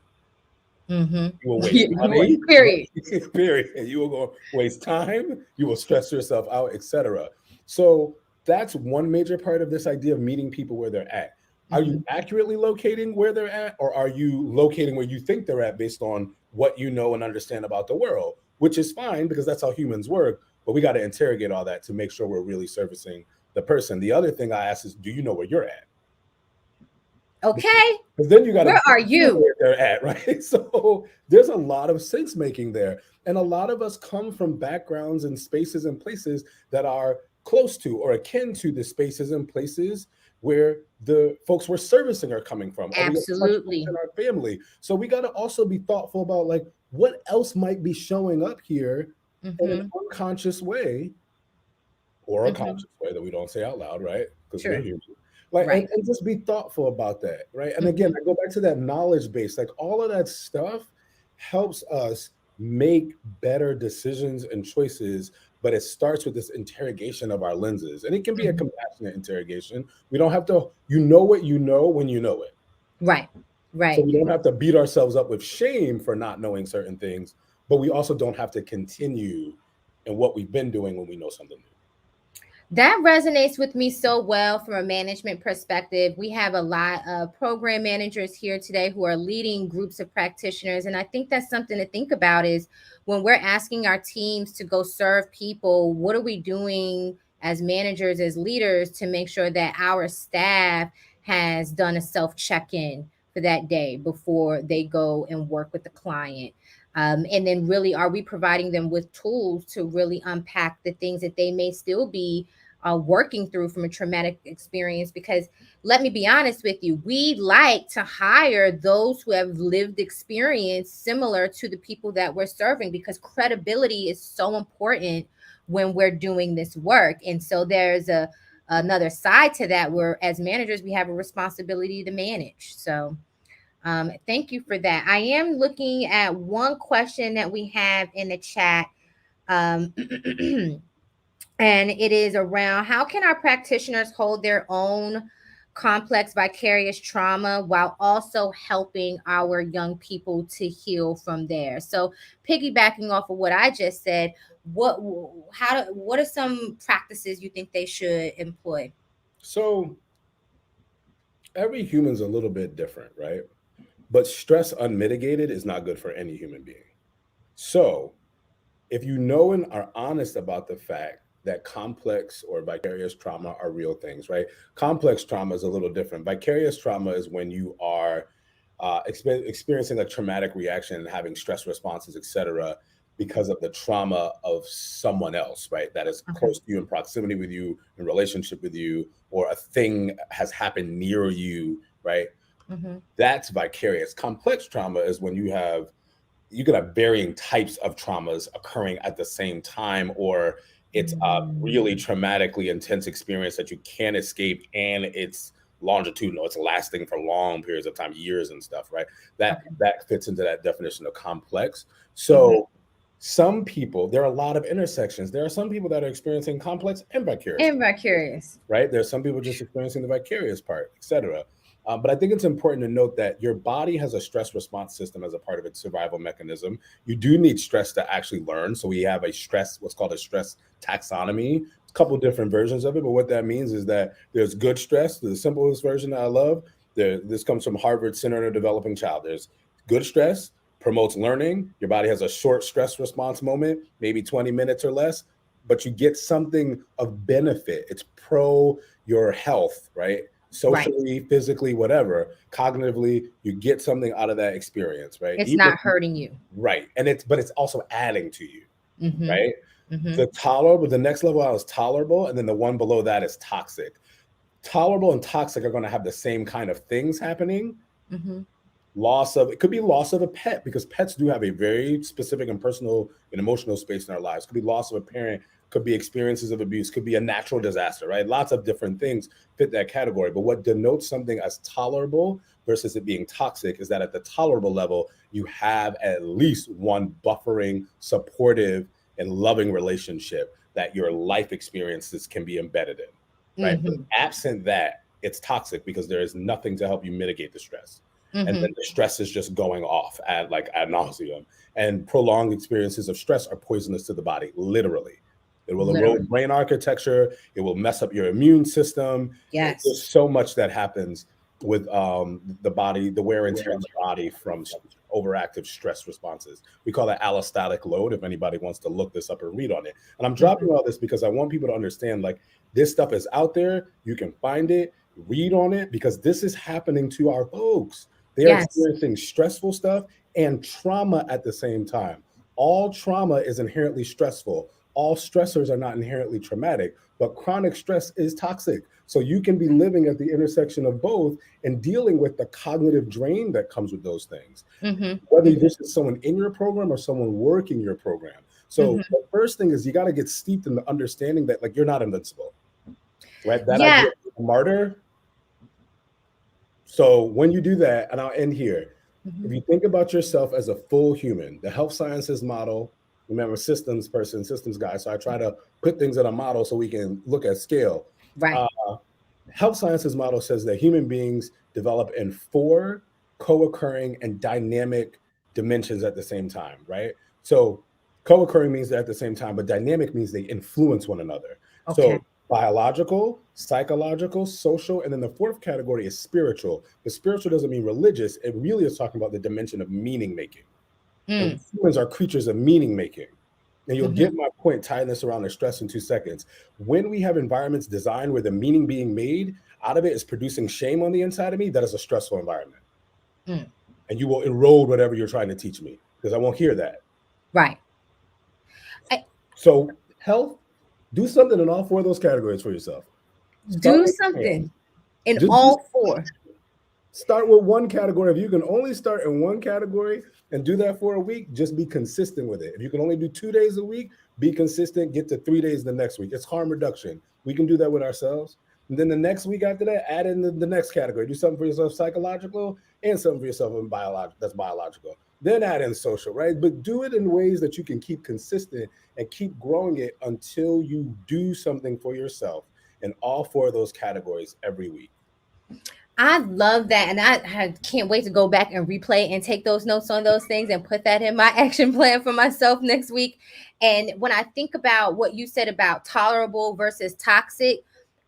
You will waste money. Period. Period. You will go waste time. You will stress yourself out, etc. So that's one major part of this idea of meeting people where they're at. Are you accurately locating where they're at, or are you locating where you think they're at based on what you know and understand about the world? Which is fine, because that's how humans work. But we got to interrogate all that to make sure we're really servicing the person. The other thing I ask is, do you know where you're at? Okay. Because then you got to where are you? Where they're at, right? So there's a lot of sense making there. And a lot of us come from backgrounds and spaces and places that are close to or akin to the spaces and places where the folks we're servicing are coming from. Absolutely. In our family. So we got to also be thoughtful about what else might be showing up here in an unconscious way, or a conscious way that we don't say out loud, right? Because we're human. And just be thoughtful about that, right? And again, I go back to that knowledge base. All of that stuff helps us make better decisions and choices, but it starts with this interrogation of our lenses. And it can be a compassionate interrogation. We don't have to, what you know when you know it. Right. So we don't have to beat ourselves up with shame for not knowing certain things, but we also don't have to continue in what we've been doing when we know something new. That resonates with me so well from a management perspective. We have a lot of program managers here today who are leading groups of practitioners. And I think that's something to think about, is when we're asking our teams to go serve people, what are we doing as managers, as leaders, to make sure that our staff has done a self-check-in for that day before they go and work with the client? And then really, are we providing them with tools to really unpack the things that they may still be working through from a traumatic experience? Because let me be honest with you, we like to hire those who have lived experience similar to the people that we're serving, because credibility is so important when we're doing this work. And so there's another side to that, where as managers, we have a responsibility to manage. So thank you for that. I am looking at one question that we have in the chat. And it is around, how can our practitioners hold their own complex vicarious trauma while also helping our young people to heal from there? So piggybacking off of what I just said, what are some practices you think they should employ? So every human's a little bit different, right? But stress unmitigated is not good for any human being. So if you know and are honest about the fact that complex or vicarious trauma are real things, right? Complex trauma is a little different. Vicarious trauma is when you are experiencing a traumatic reaction and having stress responses, et cetera, because of the trauma of someone else, right? That is close to you, in proximity with you, in relationship with you, or a thing has happened near you, right? That's vicarious. Complex trauma is when you could have varying types of traumas occurring at the same time, or it's a really traumatically intense experience that you can't escape, and it's longitudinal, it's lasting for long periods of time, years and stuff, right? That fits into that definition of complex. So some people, there are a lot of intersections. There are some people that are experiencing complex and vicarious. Right? There's some people just experiencing the vicarious part, et cetera. But I think it's important to note that your body has a stress response system as a part of its survival mechanism. You do need stress to actually learn. So we have what's called a stress taxonomy. A couple different versions of it, but what that means is that there's good stress, the simplest version that I love. This comes from Harvard Center on a Developing Child. There's good stress, promotes learning. Your body has a short stress response moment, maybe 20 minutes or less, but you get something of benefit. It's pro your health, right? Socially, physically, whatever, cognitively, you get something out of that experience, right? It's not hurting you. Right. But it's also adding to you, right? The next level out is tolerable, and then the one below that is toxic. Tolerable and toxic are going to have the same kind of things happening. It could be loss of a pet, because pets do have a very specific and personal and emotional space in our lives. It could be loss of a parent, could be experiences of abuse, could be a natural disaster, right? Lots of different things fit that category. But what denotes something as tolerable versus it being toxic is that at the tolerable level, you have at least one buffering, supportive, and loving relationship that your life experiences can be embedded in, right? But absent that, it's toxic because there is nothing to help you mitigate the stress. And then the stress is just going off ad nauseum. And prolonged experiences of stress are poisonous to the body, literally. It will erode brain architecture. It will mess up your immune system. Yes. There's so much that happens with the body, the wear and tear on the body from overactive stress responses. We call that allostatic load, if anybody wants to look this up or read on it. And I'm dropping all this because I want people to understand, like, this stuff is out there. You can find it, read on it, because this is happening to our folks. They're experiencing stressful stuff and trauma at the same time. All trauma is inherently stressful. All stressors are not inherently traumatic, but chronic stress is toxic. So you can be living at the intersection of both and dealing with the cognitive drain that comes with those things, whether this is someone in your program or someone working your program. So the first thing is you got to get steeped in the understanding that, like, you're not invincible, right? That idea of a martyr. So when you do that, and I'll end here, if you think about yourself as a full human, the health sciences model, remember, systems person, systems guy. So I try to put things in a model so we can look at scale. Right. Health sciences model says that human beings develop in 4 co-occurring and dynamic dimensions at the same time, right? So co-occurring means they're at the same time, but dynamic means they influence one another. So biological, psychological, social, and then the 4th category is spiritual. The spiritual doesn't mean religious. It really is talking about the dimension of meaning making. And humans are creatures of meaning making. And you'll get my point, tying this around the stress in 2 seconds. When we have environments designed where the meaning being made out of it is producing shame on the inside of me, that is a stressful environment. And you will erode whatever you're trying to teach me, because I won't hear that. Right. So health, do something in all 4 of those categories for yourself. Do something in all 4. Start with one category. If you can only start in one category and do that for a week, just be consistent with it. If you can only do 2 days a week, be consistent, get to 3 days the next week. It's harm reduction. We can do that with ourselves. And then the next week after that, add in the next category. Do something for yourself psychological and something for yourself that's biological. Then add in social, right? But do it in ways that you can keep consistent and keep growing it until you do something for yourself in all 4 of those categories every week. I love that. And I can't wait to go back and replay and take those notes on those things and put that in my action plan for myself next week. And when I think about what you said about tolerable versus toxic,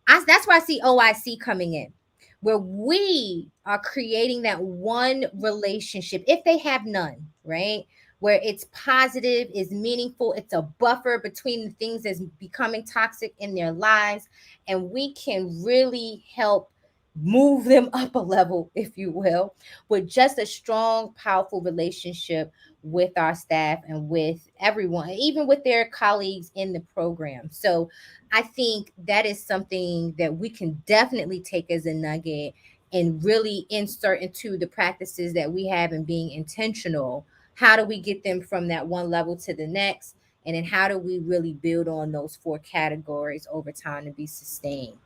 that's where I see OIC coming in, where we are creating that one relationship, if they have none, right? where it's positive, is meaningful. It's a buffer between the things that's becoming toxic in their lives. And we can really help move them up a level, if you will, with just a strong, powerful relationship with our staff and with everyone, even with their colleagues in the program. So I think that is something that we can definitely take as a nugget and really insert into the practices that we have in being intentional. How do we get them from that one level to the next? And then how do we really build on those 4 categories over time to be sustained?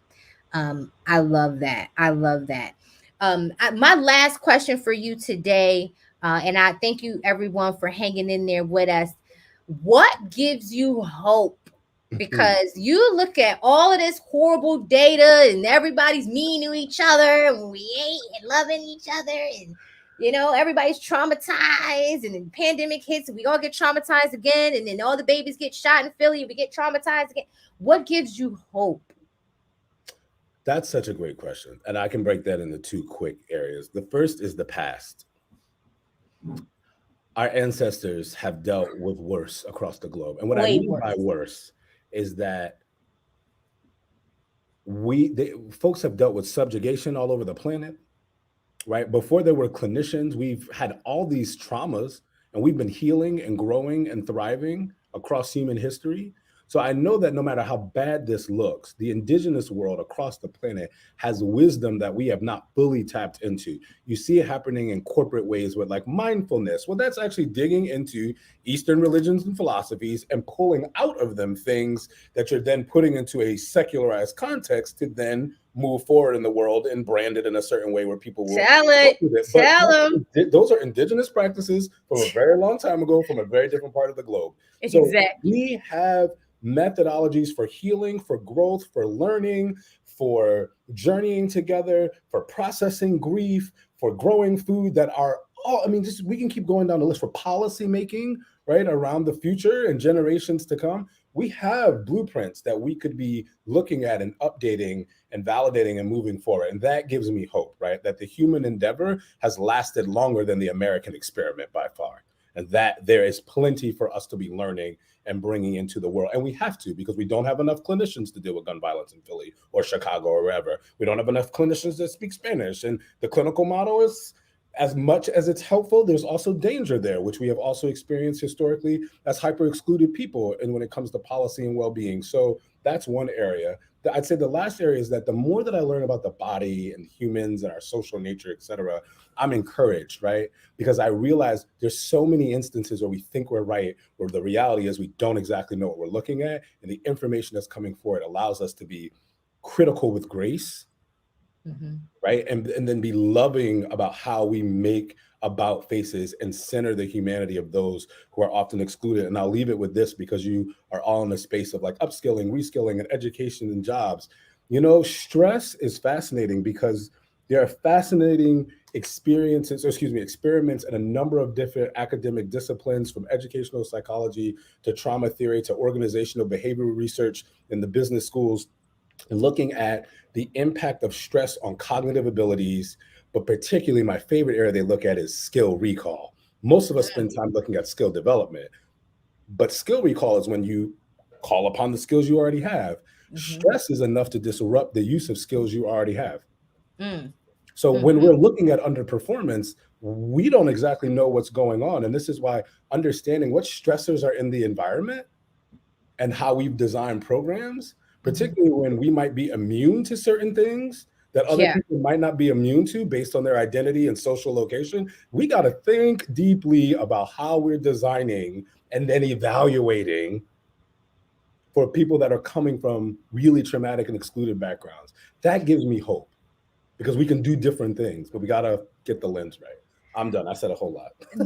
I love that. I love that. My last question for you today, and I thank you everyone for hanging in there with us. What gives you hope? Because you look at all of this horrible data and everybody's mean to each other and we ain't loving each other, and everybody's traumatized, and then the pandemic hits and we all get traumatized again, and then all the babies get shot in Philly and we get traumatized again. What gives you hope? That's such a great question. And I can break that into 2 quick areas. The first is the past. Our ancestors have dealt with worse across the globe. And what I mean by worse is that folks have dealt with subjugation all over the planet, right? Before there were clinicians, we've had all these traumas, and we've been healing and growing and thriving across human history. So I know that no matter how bad this looks, the indigenous world across the planet has wisdom that we have not fully tapped into. You see it happening in corporate ways with like mindfulness. Well, that's actually digging into Eastern religions and philosophies and pulling out of them things that you're then putting into a secularized context to then move forward in the world and brand it in a certain way where people will tell them. Those are indigenous practices from a very long time ago, from a very different part of the globe. So exactly. We have methodologies for healing, for growth, for learning, for journeying together, for processing grief, for growing food that are all, we can keep going down the list, for policy making, right, around the future and generations to come. We have blueprints that we could be looking at and updating and validating and moving forward. And that gives me hope, right, that the human endeavor has lasted longer than the American experiment by far. And that there is plenty for us to be learning and bringing into the world. And we have to, because we don't have enough clinicians to deal with gun violence in Philly or Chicago or wherever. We don't have enough clinicians that speak Spanish. And the clinical model is, as much as it's helpful, there's also danger there, which we have also experienced historically as hyper-excluded people and when it comes to policy and well-being. So that's one area. I'd say the last area is that the more that I learn about the body and humans and our social nature, et cetera, I'm encouraged, right? Because I realize there's so many instances where we think we're right, where the reality is we don't exactly know what we're looking at. And the information that's coming forward allows us to be critical with grace, right? And then be loving about how we make about faces and center the humanity of those who are often excluded. And I'll leave it with this, because you are all in the space of like upskilling, reskilling, and education and jobs. Stress is fascinating because there are fascinating experiments in a number of different academic disciplines, from educational psychology to trauma theory to organizational behavioral research in the business schools, and looking at the impact of stress on cognitive abilities. But particularly my favorite area they look at is skill recall. Most of us spend time looking at skill development, but skill recall is when you call upon the skills you already have. Stress is enough to disrupt the use of skills you already have. So when we're looking at underperformance, we don't exactly know what's going on. And this is why understanding what stressors are in the environment and how we've designed programs, particularly when we might be immune to certain things that other people might not be immune to based on their identity and social location. We got to think deeply about how we're designing and then evaluating for people that are coming from really traumatic and excluded backgrounds. That gives me hope, because we can do different things, but we got to get the lens right. I'm done. I said a whole lot. I'm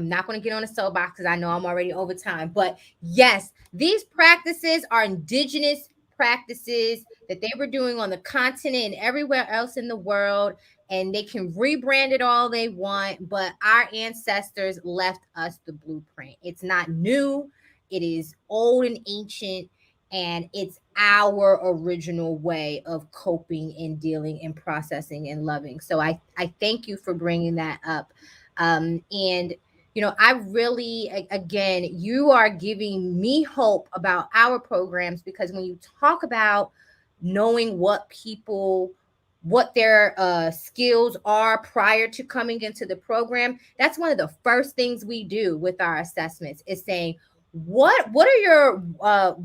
not going to get on a soapbox because I know I'm already over time. But yes, these practices are indigenous practices that they were doing on the continent and everywhere else in the world. And they can rebrand it all they want, but our ancestors left us the blueprint. It's not new. It is old and ancient. And it's our original way of coping and dealing and processing and loving. So I thank you for bringing that up. And, you know, I really, again, you are giving me hope about our programs, because when you talk about knowing what their skills are prior to coming into the program, that's one of the first things we do with our assessments, is saying, what are your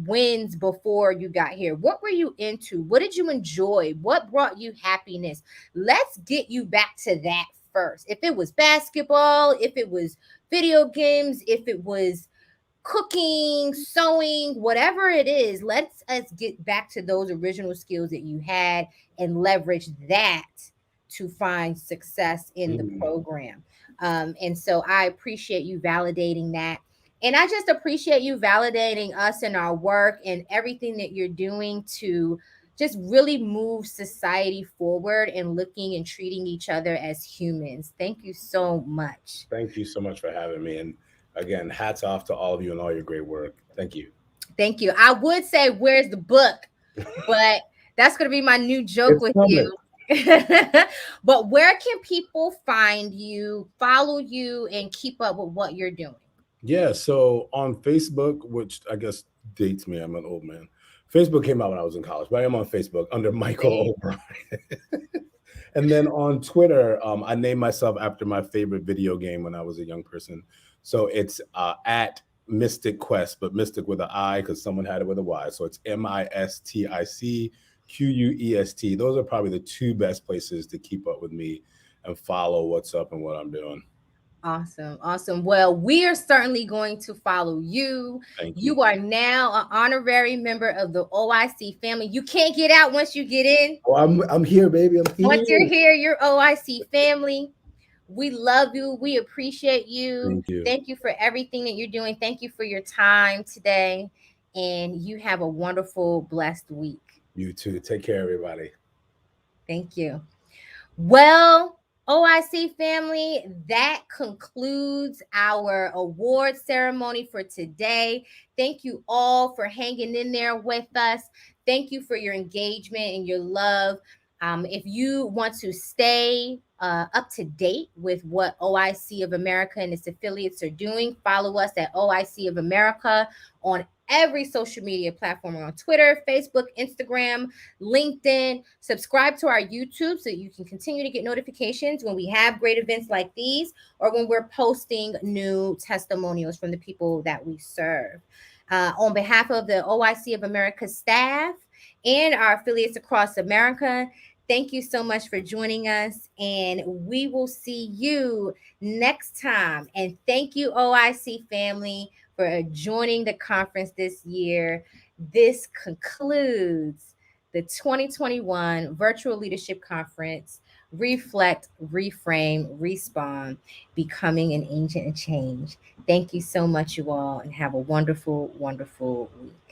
wins before you got here? What were you into? What did you enjoy? What brought you happiness? Let's get you back to that first. If it was basketball, if it was video games, if it was cooking, sewing, whatever it is, let's get back to those original skills that you had and leverage that to find success in the program. And so I appreciate you validating that. And I just appreciate you validating us in our work and everything that you're doing to just really move society forward and looking and treating each other as humans. Thank you so much. Thank you so much for having me. And again, hats off to all of you and all your great work. Thank you. Thank you. I would say, where's the book? But that's going to be my new joke It's with coming. you. But where can people find you, follow you, and keep up with what you're doing? Yeah, so on Facebook, which I guess dates me, I'm an old man. Facebook came out when I was in college, but I am on Facebook under Michael O'Brien. And then on Twitter, I named myself after my favorite video game when I was a young person. So it's at Mystic Quest, but Mystic with an I because someone had it with a Y. So it's MISTICQUEST. Those are probably the two best places to keep up with me and follow what's up and what I'm doing. Awesome. Awesome. Well, we are certainly going to follow you. Thank you. You are now an honorary member of the OIC family. You can't get out once you get in. Oh, I'm here, baby. I'm here. Once you're here, you're OIC family. We love you. We appreciate you. Thank you. Thank you for everything that you're doing. Thank you for your time today. And you have a wonderful, blessed week. You too. Take care, everybody. Thank you. Well, OIC family, that concludes our award ceremony for today. Thank you all for hanging in there with us. Thank you for your engagement and your love. If you want to stay up to date with what OIC of America and its affiliates are doing, follow us at OIC of America on every social media platform, on Twitter, Facebook, Instagram, LinkedIn. Subscribe to our YouTube so you can continue to get notifications when we have great events like these, or when we're posting new testimonials from the people that we serve. On behalf of the OIC of America staff and our affiliates across America, thank you so much for joining us, and we will see you next time. And thank you, OIC family, for joining the conference this year. This concludes the 2021 Virtual Leadership Conference, Reflect, Reframe, Respond, Becoming an Agent of Change. Thank you so much, you all, and have a wonderful, wonderful week.